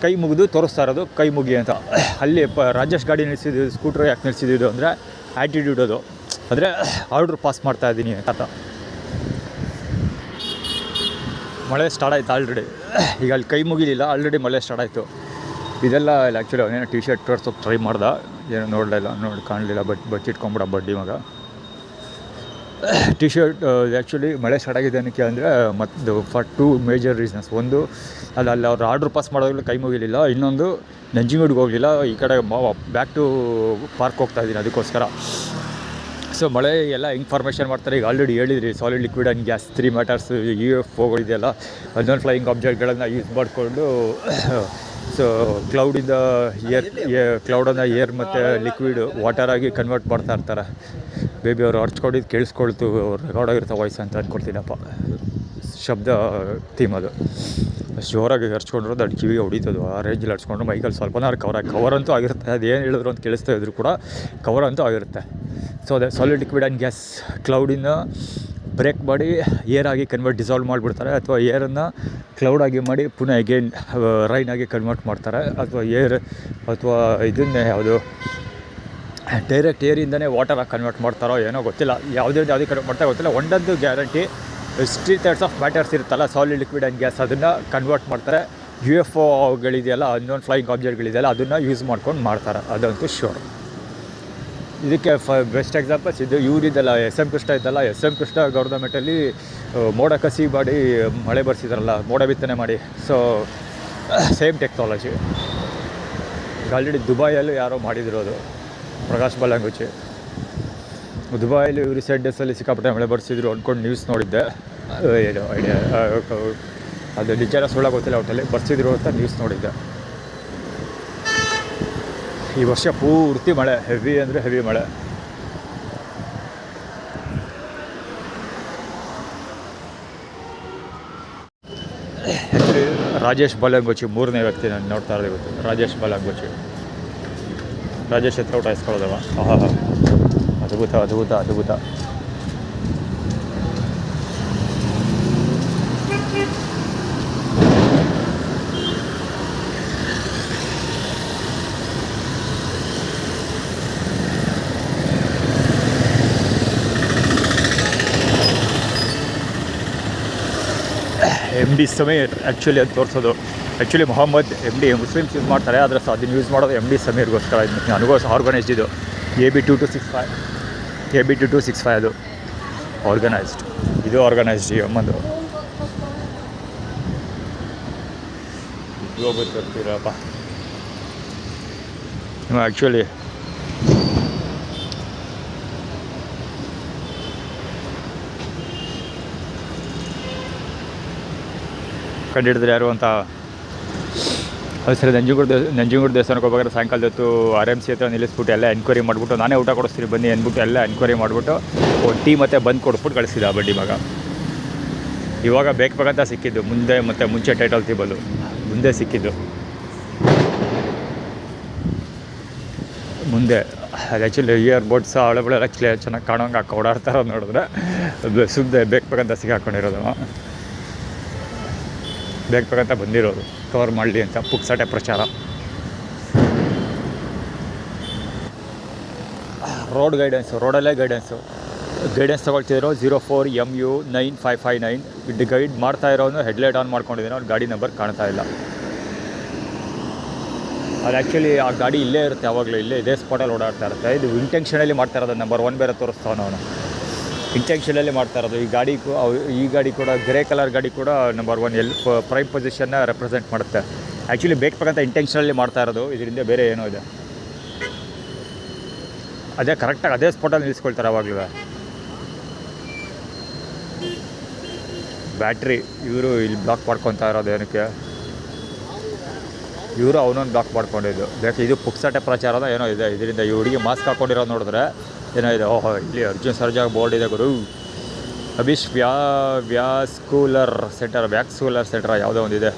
ಕೈ ಮುಗಿದು ತೋರಿಸ್ತಾ ಇರೋದು ಕೈ ಮುಗಿ ಅಂತ. ಅಲ್ಲಿ ರಾಜೇಶ್ ಗಾಡಿ ನಿಲ್ಸಿದ್ದು, ಸ್ಕೂಟ್ರ್ ಯಾಕೆ ನಿಲ್ಸಿದ್ದು ಅಂದರೆ ಆ್ಯಟಿಟ್ಯೂಡ್ ಅದು. ಅಂದರೆ ಆರ್ಡ್ರ್ ಪಾಸ್ ಮಾಡ್ತಾ ಇದ್ದೀನಿ ಅಂತ. ಮಳೆ ಸ್ಟಾರ್ಟ್ ಆಯಿತು ಆಲ್ರೆಡಿ. ಈಗ ಅಲ್ಲಿ ಕೈ ಮುಗಿಲಿಲ್ಲ, ಆಲ್ರೆಡಿ ಮಳೆ ಸ್ಟಾರ್ಟ್ ಆಯಿತು. ಇದೆಲ್ಲ ಆ್ಯಕ್ಚುಲಿ ಅವನೇನೋ ಟಿ ಶರ್ಟ್ ತೋರ್ಸೋಕೆ ಟ್ರೈ ಮಾಡ್ದೆ, ಏನೋ ನೋಡಲಿಲ್ಲ, ಕಾಣಲಿಲ್ಲ. ಬಚ್ಚಿಟ್ಕೊಂಬಿಡ ಬಡ್ಡಿ ಮಗ. ಟಿ ಶರ್ಟ್ ಆ್ಯಕ್ಚುಲಿ ಮಳೆ ಸ್ಟಾರ್ಟ್ ಆಗಿದೆ ಅನ್ನೋಕ್ಕೆ ಅಂದರೆ ಮತ್ತು ಫಾರ್ 2 ಮೇಜರ್ ರೀಸನ್ಸ್. ಒಂದು, ಅಲ್ಲಿ ಅವ್ರು ಆರ್ಡ್ರ್ ಪಾಸ್ ಮಾಡೋವಾಗಲೂ ಕೈ ಮುಗಿಲಿಲ್ಲ. ಇನ್ನೊಂದು, ನಂಜನಗೂಡಿಗೆ ಹೋಗಲಿಲ್ಲ, ಈ ಕಡೆ ಬ್ಯಾಕ್ ಟು ಪಾರ್ಕ್ ಹೋಗ್ತಾಯಿದ್ದೀನಿ ಅದಕ್ಕೋಸ್ಕರ. ಸೊ ಮಳೆ ಎಲ್ಲ ಇನ್ಫಾರ್ಮೇಷನ್ ಮಾಡ್ತಾರೆ. ಈಗ ಆಲ್ರೆಡಿ ಹೇಳಿದ್ರಿ, solid liquid and gas 3 matters, UFOಗಳಿದೆಯಲ್ಲ, ಅದೊಂದು ಫ್ಲೈಯಿಂಗ್ ಆಬ್ಜೆಕ್ಟ್ಗಳನ್ನು ಯೂಸ್ ಮಾಡಿಕೊಂಡು ಸೊ ಕ್ಲೌಡನ್ನು ಏರ್ ಮತ್ತು ಲಿಕ್ವಿಡ್ ವಾಟರ್ ಆಗಿ ಕನ್ವರ್ಟ್ ಮಾಡ್ತಾ ಇರ್ತಾರೆ. ಬೇಬಿ ಅವರು ಹರ್ಚ್ಕೊಂಡಿದ್ದು ಕೇಳಿಸ್ಕೊಳ್ತು, ರೆಕಾರ್ಡ್ ಆಗಿರ್ತಾವೆ ವಾಯ್ಸ್ ಅಂತ ಅಂದ್ಕೊಳ್ತೀನಪ್ಪ. ಶಬ್ದ ಥೀಮ್ ಅದು. ಅಷ್ಟು ಜೋರಾಗಿ ಹರ್ಚ್ಕೊಂಡಿರೋದು ಅದು ಕಿವಿಗೆ ಹೊಡಿತದು. ಆ ರೇಂಜಲ್ಲಿ ಹರ್ಚ್ಕೊಂಡು ಮೈಕಲ್ಲಿ ಸ್ವಲ್ಪನಾರು ಕವರ್ ಅಂತೂ ಆಗಿರುತ್ತೆ. ಅದೇನು ಹೇಳಿದ್ರು ಅಂತ ಕೇಳಿಸ್ತಾ ಇದ್ರು ಕೂಡ ಕವರ್ ಅಂತೂ ಆಗಿರುತ್ತೆ. ಸೊ ಅದೇ ಸಾಲಿಡ್ ಲಿಕ್ವಿಡ್ ಆ್ಯಂಡ್ ಗ್ಯಾಸ್ ಕ್ಲೌಡಿನ ಬ್ರೇಕ್ ಮಾಡಿ ಏರಾಗಿ ಡಿಸಾಲ್ವ್ ಮಾಡಿಬಿಡ್ತಾರೆ. ಅಥವಾ ಏರನ್ನು ಕ್ಲೌಡಾಗಿ ಮಾಡಿ ಪುನಃ ಅಗೇನ್ ರೈನಾಗಿ ಕನ್ವರ್ಟ್ ಮಾಡ್ತಾರೆ. ಅಥವಾ ಅಥವಾ ಇದನ್ನೇ ಯಾವುದು ಡೈರೆಕ್ಟ್ ಏರಿಂದನೇ ವಾಟರಾಗಿ ಕನ್ವರ್ಟ್ ಮಾಡ್ತಾರೋ ಏನೋ ಗೊತ್ತಿಲ್ಲ. ಯಾವುದರಿಂದ ಕನ್ವರ್ಟ್ ಮಾಡ್ತಾರೋ ಗೊತ್ತಿಲ್ಲ. ಒಂದೊಂದು ಗ್ಯಾರಂಟಿ 3 types ಆಫ್ ಮ್ಯಾಟರ್ಸ್ ಇರುತ್ತಲ್ಲ, ಸಾಲಿಡ್ ಲಿಕ್ವಿಡ್ ಆ್ಯಂಡ್ ಗ್ಯಾಸ್, ಅದನ್ನು ಕನ್ವರ್ಟ್ ಮಾಡ್ತಾರೆ. UFOಗಳಿದೆಯಲ್ಲ, ಅನ್ನೋನ್ ಫ್ಲೈಯಿಂಗ್ ಆಬ್ಜೆಕ್ಟ್ಗಳಿದೆಯಲ್ಲ, ಅದನ್ನು ಯೂಸ್ ಮಾಡ್ಕೊಂಡು ಮಾಡ್ತಾರೆ, ಅದಂತೂ ಶೋರ್. ಇದಕ್ಕೆ ಬೆಸ್ಟ್ ಎಕ್ಸಾಂಪಲ್ಸ್ ಇದು ಇವರಿದ್ದಲ್ಲ, SM ಕೃಷ್ಣ ಇದ್ದಲ್ಲ. SM ಕೃಷ್ಣ ಗೌರ್ಮೆಂಟಲ್ಲಿ ಮೋಡ ಕಸಿ ಮಾಡಿ ಮಳೆ ಬರ್ಸಿದಾರಲ್ಲ, ಮೋಡ ಬಿತ್ತನೆ ಮಾಡಿ. So same technology. ಆಲ್ರೆಡಿ ದುಬೈಯಲ್ಲಿ ಯಾರೋ ಮಾಡಿದ್ರು ಅದು, ಪ್ರಕಾಶ್ ಬಾಲಂಗುಚಿ. ದುಬೈಯಲ್ಲಿ ರೀಸೆಂಟ್ ಡೇಸಲ್ಲಿ ಸಿಕ್ಕಾಪಟ್ಟೆ ಮಳೆ ಬರ್ಸಿದ್ರು ಅಂದ್ಕೊಂಡು ನ್ಯೂಸ್ ನೋಡಿದ್ದೆ. ಏನು ಐಡಿಯಾ, ಅದು ನಿಜಾನ ಸುಳ್ಳ ಗೊತ್ತಿಲ್ಲ, ಒಟ್ಟಲ್ಲಿ ಬರ್ಸಿದ್ರು ಅಂತ ನ್ಯೂಸ್ ನೋಡಿದ್ದೆ. ಈ ವರ್ಷ ಪೂರ್ತಿ ಮಳೆ, ಹೆವಿ ಅಂದರೆ ಹೆವಿ ಮಳೆ. ರಾಜೇಶ್ ಬಲಂಗೋಚಿ 3ನೇ ವ್ಯಕ್ತಿ ನಾನು ನೋಡ್ತಾ ಇರೋದು ಇವತ್ತು. ರಾಜೇಶ್ ಬಲಂಗೋಚಿ. ರಾಜೇಶ್ ಹತ್ರ ಊಟ ಇಸ್ಕೊಳ್ಳೋದವ. ಆಹಾ, ಅದ್ಭುತ ಅದ್ಭುತ ಅದ್ಭುತ. ಎಮ್ ಡಿ ಸಮೀರ್ ಆ್ಯಕ್ಚುಲಿ ಅದು ತೋರಿಸೋದು. Actually Mohammed M D Muslims use ಮಾಡ್ತಾರೆ, ಆದರೆ ಅದನ್ನು ಯೂಸ್ ಮಾಡೋದು ಎಮ್ ಡಿ ಸಮೀರ್ಗೋಸ್ಕರ. ಇದು ನನಗೋಸ್ಕರ ಆರ್ಗನೈಸ್ಡ್ ಇದು. AB2265 ಅದು ಆರ್ಗನೈಸ್ಡ್. ಇದು ಆರ್ಗನೈಸ್ಡ್ ಈ ಅಮ್ಮಂದು. ಇದು ಗೊತ್ತಿರಪ್ಪ ನೀವು ಆ್ಯಕ್ಚುಲಿ ಕಂಡಿಡಿದ್ರೆ ಯಾರು ಅಂತ. ಅದು ಸರಿ, ನಂಜನಗೂಡು ದೇವಸ್ಥಾನಕ್ಕೆ ಹೋಗ್ಬೇಕಾದ್ರೆ ಸಾಯಂಕಾಲದ ಹೊತ್ತು RMC ಹತ್ರ ನಿಲ್ಲಿಸ್ಬಿಟ್ಟು ಎಲ್ಲ ಎನ್ಕ್ವೈರಿ ಮಾಡಿಬಿಟ್ಟು ನಾನೇ ಊಟ ಕೊಡಿಸ್ತೀನಿ ಬನ್ನಿ ಅಂದ್ಬಿಟ್ಟು ಎಲ್ಲ ಎನ್ಕ್ವೈರಿ ಮಾಡಿಬಿಟ್ಟು ಟೀ ಮತ್ತು ಬಂದು ಕೊಡಿಸ್ಬಿಟ್ಟು ಕಳಿಸಿದ ಆ ಬಡ್ಡಿ ಮಗ. ಇವಾಗ ಬೇಕಂತ ಸಿಕ್ಕಿದ್ದು ಮುಂದೆ ಮತ್ತು ಮುಂಚೆ ಟೈಟಲ್ ಟೇಬಲು ಮುಂದೆ ಸಿಕ್ಕಿದ್ದು ಮುಂದೆ. ಅದು ಆ್ಯಕ್ಚುಲಿ ಇಯರ್ ಬೋಟ್ಸ್ ಹಳೆಬಳೆಲ್ಲ ಚೆನ್ನಾಗಿ ಕಾಣೋಂಗೆ ಓಡಾಡ್ತಾರೋ ನೋಡಿದ್ರೆ ಸುಮ್ಮನೆ ಬೇಕಂತ ಸಿಗಾಕೊಂಡಿರೋದು. ಬೇಕಂತ ಬಂದಿರೋದು ಕವರ್ ಮಾಡಲಿ ಅಂತ ಪುಕ್ಸಾಟೆ ಪ್ರಚಾರ. ರೋಡ್ ಗೈಡೆನ್ಸು, ರೋಡಲ್ಲೇ ಗೈಡೆನ್ಸ್ ತೊಗೊಳ್ತಿದ್ರು. 04MU9559 ಇದು ಗೈಡ್ ಮಾಡ್ತಾ ಇರೋನು ಹೆಡ್ಲೈಟ್ ಆನ್ ಮಾಡ್ಕೊಂಡಿದ್ದೀನಿ. ಅವ್ನು ಗಾಡಿ ನಂಬರ್ ಕಾಣ್ತಾ ಇಲ್ಲ. ಅದು ಆ್ಯಕ್ಚುಲಿ ಆ ಗಾಡಿ ಇಲ್ಲೇ ಇರುತ್ತೆ, ಯಾವಾಗಲೂ ಇದೇ ಸ್ಪಾಟಲ್ಲಿ ಓಡಾಡ್ತಾ ಇರುತ್ತೆ. ಇದು ಇಂಟೆನ್ಷನಲ್ಲಿ ಮಾಡ್ತಾ ಇರೋದು. ನಂಬರ್ 1 ಬೇರೆ ತೋರಿಸ್ತಾವನು ಅವನು. ಇಂಟೆನ್ಷನಲ್ಲಿ ಮಾಡ್ತಾ ಇರೋದು. ಈ ಗಾಡಿ ಕೂಡ ಗ್ರೇ ಕಲರ್ ಗಾಡಿ ಕೂಡ ನಂಬರ್ 1 ಪ್ರೈಮ್ ಪೊಸಿಷನ್ನ ರೆಪ್ರೆಸೆಂಟ್ ಮಾಡುತ್ತೆ. ಆ್ಯಕ್ಚುಲಿ ಬೇಕಂತ ಇಂಟೆನ್ಷನಲ್ಲಿ ಮಾಡ್ತಾ ಇರೋದು. ಇದರಿಂದ ಬೇರೆ ಏನೋ ಇದೆ. ಅದೇ ಕರೆಕ್ಟಾಗಿ ಅದೇ ಸ್ಪಾಟಲ್ಲಿ ನಿಲ್ಲಿಸ್ಕೊಳ್ತಾರೆ ಯಾವಾಗಲೂ. ಬ್ಯಾಟ್ರಿ ಇವರು ಇಲ್ಲಿ ಬ್ಲಾಕ್ ಮಾಡ್ಕೊತಾ ಇರೋದು ಏನಕ್ಕೆ? ಇವರು ಅವನೊಂದು ಬ್ಲಾಕ್ ಮಾಡ್ಕೊಂಡಿದ್ದು ಇದು ಪುಕ್ಸಾಟೆ ಪ್ರಚಾರದ ಏನೋ ಇದೆ. ಇದರಿಂದ ಈ ಹುಡುಗಿ ಮಾಸ್ಕ್ ಹಾಕ್ಕೊಂಡಿರೋದು ನೋಡಿದ್ರೆ ಏನೋ ಇದೆ. ಓಹೋ, ಇಲ್ಲಿ ಅರ್ಜುನ್ ಸರ್ಜಾ ಬೋರ್ಡ್ ಇದೆ ಗುರು. ಅಭಿಷ್ ವ್ಯಾಸ್ಕುಲರ್ ಸೆಂಟರ್ ಯಾವುದೋ ಒಂದಿದೆ.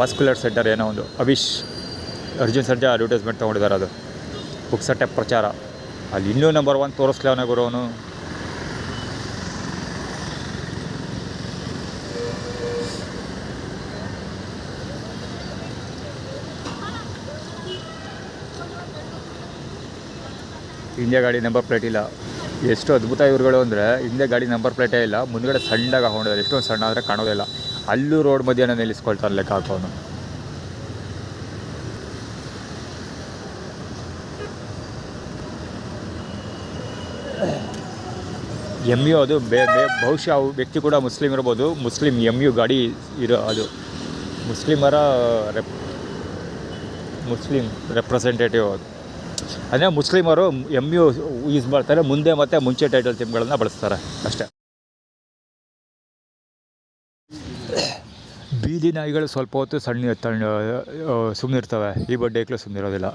ವಾಸ್ಕುಲರ್ ಸೆಂಟರ್ ಏನೋ ಒಂದು. ಅರ್ಜುನ್ ಸರ್ಜಾ ಅಡ್ವರ್ಟೈಸ್ಮೆಂಟ್ ತೊಗೊಂಡಿದ್ದಾರೆ. ಅದು ಪುಕ್ಸಾಟೆ ಪ್ರಚಾರ. ಅಲ್ಲಿ ಇನ್ನೂ ನಂಬರ್ 1 ತೋರಿಸ್ಲಿ ಅವನೇ ಗುರು ಅವನು. ಹಿಂದೆ ಗಾಡಿ ನಂಬರ್ ಪ್ಲೇಟ್ ಇಲ್ಲ. ಎಷ್ಟು ಅದ್ಭುತ ಇವ್ರುಗಳು ಅಂದರೆ, ಹಿಂದೆ ಗಾಡಿ ನಂಬರ್ ಪ್ಲೇಟೇ ಇಲ್ಲ, ಮುಂದುಗಡೆ ಸಣ್ಣದಾಗಿ ಹಾಕೊಂಡಿದ್ದಾರೆ. ಎಷ್ಟೊಂದು ಸಣ್ಣ ಆದರೆ ಕಾಣೋದಿಲ್ಲ. ಅಲ್ಲೂ ರೋಡ್ ಮಧ್ಯಾಹ್ನ ನಿಲ್ಲಿಸ್ಕೊಳ್ತಾರೆ ಲೆಕ್ಕ ಹಾಕೋನು. MU ಅದು ಬಹುಶಃ ವ್ಯಕ್ತಿ ಕೂಡ ಮುಸ್ಲಿಮ್ ಇರ್ಬೋದು. ಮುಸ್ಲಿಮ್ MU ಗಾಡಿ ಅದು ಮುಸ್ಲಿಮರ ಮುಸ್ಲಿಮ್ ರೆಪ್ರೆಸೆಂಟೇಟಿವ್ ಅದು. ಅಂದರೆ ಮುಸ್ಲಿಮರು MU ಯೂಸ್ ಮಾಡ್ತಾರೆ. ಮುಂದೆ ಮತ್ತು ಮುಂಚೆ ಟೈಟಲ್ ಥೀಮ್ಗಳನ್ನು ಬಳಸ್ತಾರೆ ಅಷ್ಟೇ. ಬೀದಿ ನಾಯಿಗಳು ಸ್ವಲ್ಪ ಹೊತ್ತು ಸುಮ್ಮನಿರ್ತವೆ. ಈ ಬಡ್ಡೇಕ್ಲು ಸುಮ್ಮನಿರೋದಿಲ್ಲ.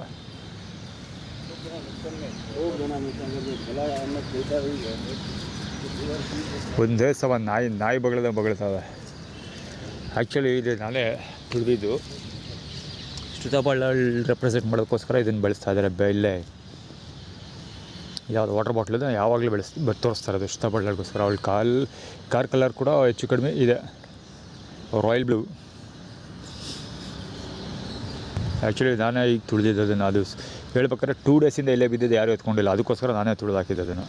ಒಂದೇ ಸಮ ನಾಯಿ ಬಗಳ್ತವೆ. ಆ್ಯಕ್ಚುಲಿ ಇದು ನಾನೇ ತಿಳಿದಿದ್ದು. ಶ್ರುತಾ ಬಳ್ಳಾಳ್ ರೆಪ್ರೆಸೆಂಟ್ ಮಾಡೋದಕ್ಕೋಸ್ಕರ ಇದನ್ನು ಬೆಳೆಸ್ತಾ ಇದ್ದಾರೆ. ಇಲ್ಲೇ ಯಾವುದು ವಾಟರ್ ಬಾಟ್ಲಿದೆ ಯಾವಾಗಲೂ ತೋರಿಸ್ತಾ ಇರೋದು ಶ್ರುತಾ ಬಳ್ಳಾಳ್ಗೋಸ್ಕರ. ಅವಳ ಕಾರ್ ಕಲರ್ ಕೂಡ ಹೆಚ್ಚು ಕಡಿಮೆ ಇದೆ, ರಾಯಲ್ ಬ್ಲೂ. ಆ್ಯಕ್ಚುಲಿ ನಾನೇ ಈಗ ತುಳಿದಿದ್ದು ಅದನ್ನು. ಅದು ಹೇಳ್ಬೇಕಾದ್ರೆ 2 ಡೇಸಿಂದ ಇಲ್ಲೇ ಬಿದ್ದಿದ್ದು, ಯಾರೂ ಎತ್ಕೊಂಡಿಲ್ಲ. ಅದಕ್ಕೋಸ್ಕರ ನಾನೇ ತುಳಿದು ಹಾಕಿದ್ದೆ ಅದನ್ನು.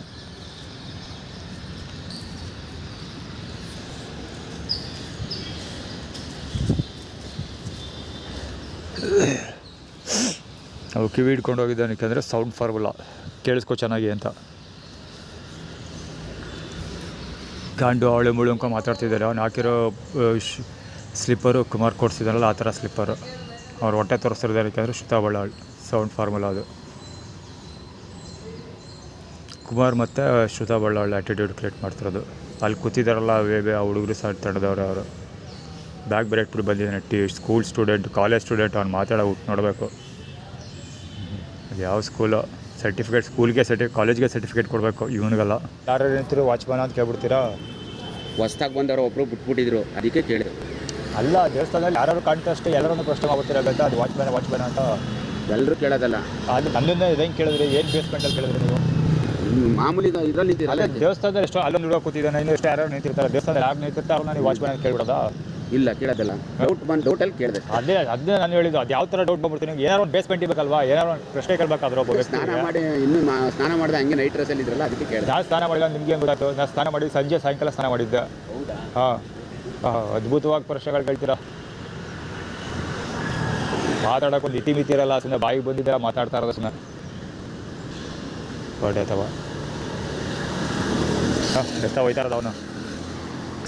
ಅವು ಕಿವಿ ಹಿಡ್ಕೊಂಡು ಹೋಗಿದ್ದಾನಕ್ಕೆ ಅಂದರೆ ಸೌಂಡ್ ಫಾರ್ಮುಲಾ ಕೇಳಿಸ್ಕೊ ಚೆನ್ನಾಗಿ ಅಂತ. ಗಾಂಡು ಅವಳು ಮುಳುಂಕ ಮಾತಾಡ್ತಿದ್ದಾರೆ. ಅವ್ನು ಹಾಕಿರೋ ಸ್ಲಿಪ್ಪರು ಕುಮಾರ್ ಕೊಡ್ಸಿದಾರಲ್ಲ ಆ ಥರ ಸ್ಲಿಪ್ಪರು. ಅವ್ರು ಹೊಟ್ಟೆ ತೋರಿಸ್ತಿದ್ದಾರೆ ಯಾಕೆಂದರೆ ಶ್ರುತಾ ಬಳ್ಳಾಳ್ ಸೌಂಡ್ ಫಾರ್ಮುಲಾ ಅದು. ಕುಮಾರ್ ಮತ್ತು ಶ್ರುತಾ ಬಳ್ಳಾಳ್ ಆ್ಯಟಿಟ್ಯೂಡ್ ಕ್ರಿಯೇಟ್ ಮಾಡ್ತಿರೋದು. ಅಲ್ಲಿ ಕೂತಿದ್ದಾರಲ್ಲ ಆ ಹುಡುಗರು ತಂಡದವ್ರು. ಅವರು ಬ್ಯಾಗ್ ಬೇರೆ ಇಟ್ಬಿಟ್ಟು ಬಂದಿದ್ದಾನೆ. School student, college student. ಅವ್ನು ಮಾತಾಡೋ ನೋಡಬೇಕು. ಅದು ಯಾವ ಸ್ಕೂಲು ಸರ್ಟಿಫಿಕೇಟ್, ಸ್ಕೂಲ್ಗೆ ಕಾಲೇಜ್ಗೆ ಸರ್ಟಿಫಿಕೇಟ್ ಕೊಡಬೇಕು. ಇವನಿಗಲ್ಲ. ಯಾರು ಏನಂತೀರೋ ವಾಚ್ಮ್ಯಾನ್ ಅಂತ ಕೇಳ್ಬಿಡ್ತೀರಾ? ಹೊಸ್ದಾಗಿ ಬಂದವರು ಒಬ್ಬರು ಬಿಟ್ಬಿಟ್ಟಿದ್ರು, ಅದಕ್ಕೆ ಕೇಳಿದ್ರು. ಅಲ್ಲ ದೇವಸ್ಥಾನದಲ್ಲಿ ಯಾರು ಕಾಣ್ತಾ ಅಷ್ಟೇ ಎಲ್ಲರನ್ನು ಪ್ರಶ್ನೆ ಮಾಡ್ತಿರೋದಂತ ಅದು ವಾಚ್ಮ್ಯಾನ್ ಅಂತ ಎಲ್ಲರೂ ಕೇಳೋದಲ್ಲ. ಅದು ನನ್ನನ್ನು ಇದಂಗೆ ಕೇಳಿದ್ರೆ ಏನು ಬೇಸ್ಮೆಂಟಲ್ಲಿ ಕೇಳಿದ್ರೆ ನೀವು ಮಾಮೂಲಿ ಇದರಲ್ಲಿ ಅಲ್ಲೇ ನಿಂತಿರಲ್ಲ. ದೇವಸ್ಥಾನದಲ್ಲಿ ಎಷ್ಟೋ ಅಲ್ಲೊಂದು ಹುಡುಗ ಕೂತಿದ್ದಾನೆ, ಇನ್ನು ಎಷ್ಟು ಯಾರು ನಿಂತಿರ್ತಾರೆ ದೇವಸ್ಥಾನದಲ್ಲಿ ಯಾರು ನಿಂತಿರ್ತಾರೆ ಅವ್ರನ್ನ ನೀವು ವಾಚ್ಮ್ಯಾನ್ ಕೇಳ್ಬಿಡೋದಾ? ಇಲ್ಲ ಕೇಳೋದಲ್ಲ. ಡೌಟಲ್ಲಿ ಕೇಳಿದೆ. ಅದೇ ನಾನು ಹೇಳಿದ್ದು, ಅದು ಯಾವ ಥರ ಡೌಟ್ ಬಂದ್ಬಿಡ್ತೀನಿ. ಏನಾರು ಒಂದು ಬೇಸ್ಮೆಂಟ್ ಇರಬೇಕಲ್ವಾ, ಏನಾರು ಒಂದು ಪ್ರಶ್ನೆ ಕೇಳಬೇಕಾದ್ರೆ ಒಬ್ಬ ವ್ಯಕ್ತಿ. ಸ್ನಾನ ಮಾಡಿ ಇನ್ನೂ ಸ್ನಾನ ಮಾಡಿದೆ ಹಂಗೆ ನೈಟ್ ಡ್ರೆಸ್ಸಲ್ಲಿ ಇದ್ರಲ್ಲ ಅದಕ್ಕೆ ಕೇಳಿದೆ. ನಾನು ಸ್ನಾನ ಮಾಡಿಲ್ಲ, ನಿಮ್ಗೆ ಏನು ಗೊತ್ತಾಯ್ತು? ನಾನು ಸ್ನಾನ ಮಾಡಿ ಸಾಯಂಕಾಲ ಸ್ನಾನ ಮಾಡಿದ್ದೆ. ಹೌದಾ? ಹಾಂ, ಅದ್ಭುತವಾಗಿ ಪ್ರಶ್ನೆಗಳು ಕೇಳ್ತೀರಾ. ಮಾತಾಡೋಕೆ ಒಂದು ಇತಿಮಿತಿ ಇರಲ್ಲ, ಸುಮ್ಮನೆ ಬಾಯಿಗೆ ಬಂದಿದ್ದೀರ ಮಾತಾಡ್ತಾ ಇರೋದು ಸುಮ್ಮನೆ ಹೊಡೆ ಅಥವಾ ಎತ್ತಾ ಹೋಯ್ತಾ ಇರೋದು ಅವನು.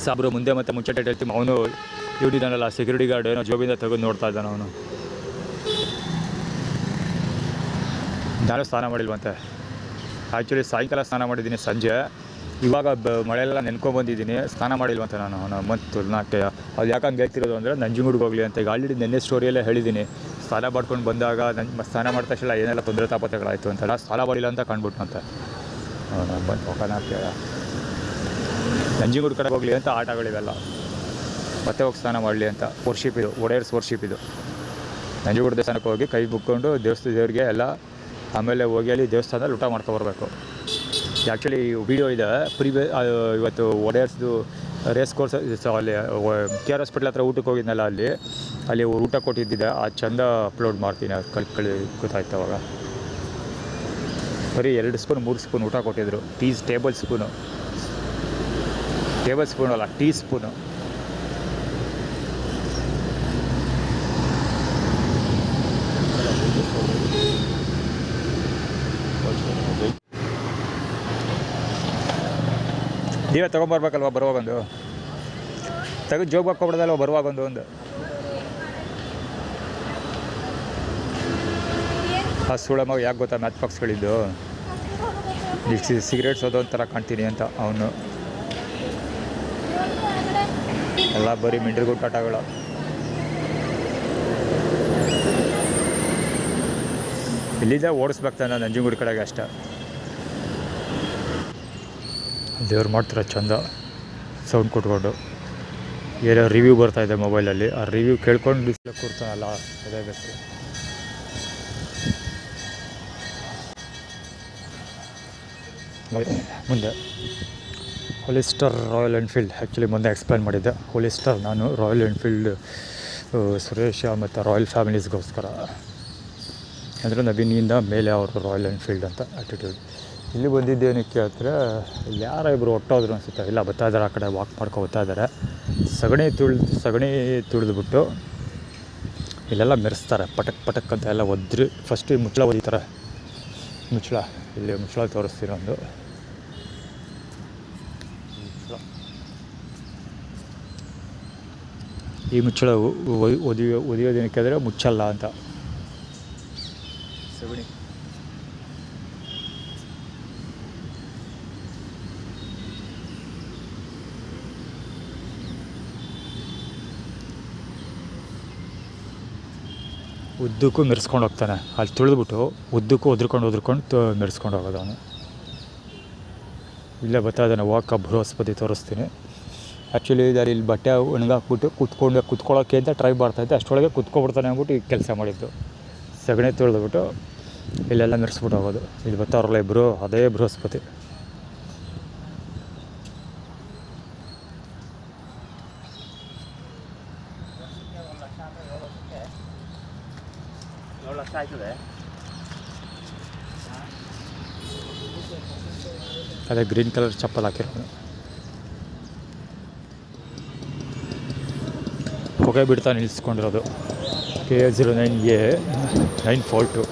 ಸಾಬ್ರು ಮುಂದೆ ಮತ್ತೆ ಮುಚ್ಚಟೆ ಹೇಳ್ತೀವಿ. ಅವನು ಇವ್ಡಿದ್ದಾನಲ್ಲ ಸೆಕ್ಯೂರಿಟಿ ಗಾರ್ಡ್, ಏನೋ ಜೋಬಿಂದ ತೆಗೆದು ನೋಡ್ತಾ ಇದ್ದಾನೆ ಅವನು. ನಾನು ಸ್ನಾನ ಮಾಡಿಲ್ವಂತೆ. ಆ್ಯಕ್ಚುಲಿ ಸಾಯಂಕಾಲ ಸ್ನಾನ ಮಾಡಿದ್ದೀನಿ, ಸಂಜೆ. ಇವಾಗ ಮಳೆಯೆಲ್ಲ ನೆನ್ಕೊಂಬಂದಿದ್ದೀನಿ, ಸ್ನಾನ ಮಾಡಿಲ್ವಂತೆ ನಾನು. ಮತ್ತು ನಾಟ್ಯ ಅದು ಯಾಕಂಗೆ ಹೇಳ್ತಿರೋದು ಅಂದರೆ ನಂಜನಗೂಡಿಗೆ ಹೋಗಲಿ ಅಂತ. ಈಗ ಆಲ್ರೆಡಿ ನೆನ್ನೆ ಸ್ಟೋರಿಯಲ್ಲೇ ಹೇಳಿದ್ದೀನಿ. ಸ್ನಾನ ಮಾಡ್ಕೊಂಡು ಬಂದಾಗ ನನ್ನ ಸ್ನಾನ ಮಾಡಿದ ತಕ್ಷಣ ಏನೆಲ್ಲ ತೊಂದರೆ ತಾಪತ್ರಗಳಾಯಿತು ಅಂತ. ನಾನು ಸ್ನಾನ ಮಾಡಿಲ್ಲ ಅಂತ ಕಾಣ್ಬಿಟ್ಟು ಅಂತ ನಾನು ಬಂದು ಹೋಗೋಣಕ್ಕೆ ನಂಜನಗೂಡು ಕಡೆ ಹೋಗಲಿ ಅಂತ ಆಟಗಳಿವೆಲ್ಲ. ಮತ್ತೆ ಹೋಗಿ ಸ್ನಾನ ಮಾಡಲಿ ಅಂತ. ವರ್ಷಿಪ್ ಇದು, ಒಡೆಯರ್ಸ್ ವರ್ಷಿಪ್ ಇದು. ನಂಜನಗೂಡು ದೇವಸ್ಥಾನಕ್ಕೆ ಹೋಗಿ ಕೈ ಮುಕ್ಕೊಂಡು ದೇವ್ರಿಗೆ ಎಲ್ಲ, ಆಮೇಲೆ ಹೋಗಿ ಅಲ್ಲಿ ದೇವಸ್ಥಾನದಲ್ಲಿ ಊಟ ಮಾಡ್ಕೊಬರ್ಬೇಕು. ಆ್ಯಕ್ಚುಲಿ ವೀಡಿಯೋ ಇದೆ ಇವತ್ತು ಒಡೆಯರ್ಸ್ದು ರೇಸ್ ಕೋರ್ಸ್ ಅಲ್ಲಿ KR ಹಾಸ್ಪಿಟ್ಲ್ ಹತ್ರ ಊಟಕ್ಕೆ ಹೋಗಿದ್ನಲ್ಲ, ಅಲ್ಲಿ ಊಟ ಕೊಟ್ಟಿದ್ದಿದೆ. ಆ ಚಂದ ಅಪ್ಲೋಡ್ ಮಾಡ್ತೀನಿ. ಅದು ಕಳಿ ಗೊತ್ತಾಯ್ತು ಅವಾಗ. ಬರೀ 2 ಸ್ಪೂನ್ 3 ಸ್ಪೂನ್ ಊಟ ಕೊಟ್ಟಿದ್ರು. ಟೇಬಲ್ ಸ್ಪೂನು ಅಲ್ಲ, ಟೀ ಸ್ಪೂನು. ನೀವೇ ತೊಗೊಂಬರ್ಬೇಕಲ್ವ ಬರುವಾಗೊಂದು, ತೆಗೆದು ಜೋಬ್ ಹಾಕ್ಕೊಬಿಡೋದಲ್ವ ಬರುವಾಗೊಂದು ಒಂದು. ಆ ಸುಳಮ ಯಾಕೆ ಗೊತ್ತಾ ಮ್ಯಾಚ್ ಬಾಕ್ಸ್ಗಳಿದ್ದು, ಸಿಗರೇಟ್ಸ್ ಓದೋಂಥರ ಕಾಣ್ತೀನಿ ಅಂತ ಅವನು. ಎಲ್ಲ ಬರೀ ಮಿಂಡ್ರಿಗುಟ್ಟಾಟಗಳು. ಇಲ್ಲಿಂದ ಓಡಿಸ್ಬೇಕಾನೆ ನಂಜನಗೂಡು ಕಡೆಗೆ ಅಷ್ಟೇ. ದೇವ್ರು ಮಾಡ್ತಾರೆ ಚಂದ ಸೌಂಡ್ ಕೊಟ್ಕೊಂಡು. ಏನೋ ರಿವ್ಯೂ ಬರ್ತಾಯಿದೆ ಮೊಬೈಲಲ್ಲಿ, ಆ ರಿವ್ಯೂ ಕೇಳ್ಕೊಂಡು ಡಿಸ್ಪ್ಲೇ ಕೊಡ್ತಾನಲ್ಲ, ಅದೇ ಬೇಕು. ಮುಂದೆ ಹೋಲಿಸ್ಟರ್ ರಾಯಲ್ ಎನ್ಫೀಲ್ಡ್. ಆ್ಯಕ್ಚುಲಿ ಮುಂದೆ ಎಕ್ಸ್ಪ್ಲೇನ್ ಮಾಡಿದ್ದೆ. ಹೋಲಿಸ್ಟರ್ ನಾನು, ರಾಯಲ್ ಎನ್ಫೀಲ್ಡ್ ಸುರೇಶ ಮತ್ತು ರಾಯಲ್ ಫ್ಯಾಮಿಲೀಸ್ಗೋಸ್ಕರ. ಅಂದರೆ ನವೀನಿಂದ ಮೇಲೆ ಅವರು ರಾಯಲ್ ಎನ್ಫೀಲ್ಡ್ ಅಂತ ಆ್ಯಟಿಟ್ಯೂಡ್. ಇಲ್ಲಿ ಬಂದಿದ್ದೇನಕ್ಕೆ ಹೇಳ್ತಾರೆ, ಇಲ್ಲಿ ಯಾರೋ ಇಬ್ಬರು ಒಟ್ಟೋದ್ರು ಅನಿಸುತ್ತೆ. ಇಲ್ಲ ಬರ್ತಾ ಇದ್ದಾರೆ, ಆ ಕಡೆ ವಾಕ್ ಮಾಡ್ಕೊ ಬರ್ತಾ ಇದ್ದಾರೆ. ಸಗಣಿ ತುಳಿದ್ಬಿಟ್ಟು ಇಲ್ಲೆಲ್ಲ ಮೆರೆಸ್ತಾರೆ, ಪಟಕ್ ಅಂತ ಎಲ್ಲ ಒದ್ರಿ. ಫಸ್ಟ್ ಈ ಮುಚ್ಚಳ ಒದಿತಾರೆ. ಇಲ್ಲಿ ಮುಚ್ಚಳ ತೋರಿಸ್ತೀನಿ ಒಂದು. ಈ ಮುಚ್ಚಳ ಒದಿಯೋದೇನಕ್ಕೆ ಅಂದರೆ ಮುಚ್ಚಲ್ಲ ಅಂತ. ಸಗಣಿ ಉದ್ದಕ್ಕೂ ಮೆರೆಸ್ಕೊಂಡು ಹೋಗ್ತಾನೆ. ಅಲ್ಲಿ ತುಳಿದ್ಬಿಟ್ಟು ಉದ್ದಕ್ಕೂ ಒದ್ಕೊಂಡು ಮೆರೆಸ್ಕೊಂಡು ಹೋಗೋದು ಅವನು. ಇಲ್ಲೇ ಬರ್ತಾ ಇದ್ದಾನೆ ವಾಕ್ ಬೃಹಸ್ಪತಿ ತೋರಿಸ್ತೀನಿ. ಆ್ಯಕ್ಚುಲಿ ಇಲ್ಲಿ ಬಟ್ಟೆ ಒಣಗಾಕ್ಬಿಟ್ಟು ಕುತ್ಕೊಳ್ಳೋಕ್ಕೆ ಅಂತ ಟ್ರೈ ಮಾಡ್ತಾಯಿದ್ದೆ. ಅಷ್ಟರೊಳಗೆ ಕುತ್ಕೊಬಿಡ್ತಾನೆ ಅಂದ್ಬಿಟ್ಟು ಈ ಕೆಲಸ ಮಾಡಿದ್ದು. ಸಗಣಿ ತುಳಿದ್ಬಿಟ್ಟು ಇಲ್ಲೆಲ್ಲ ಮೆರೆಸ್ಬಿಟ್ಟು ಹೋಗೋದು. ಇಲ್ಲಿ ಬರ್ತಾವ್ರಲ್ಲ ಇಬ್ಬರು, ಅದೇ ಬೃಹಸ್ಪತಿ. ಅದೇ ಗ್ರೀನ್ ಕಲರ್ ಚಪ್ಪಲ್ ಹಾಕಿರೋದು. ಹೊಗೆ ಬಿಡ್ತಾ ನಿಲ್ಲಿಸ್ಕೊಂಡಿರೋದು. KA09A 942.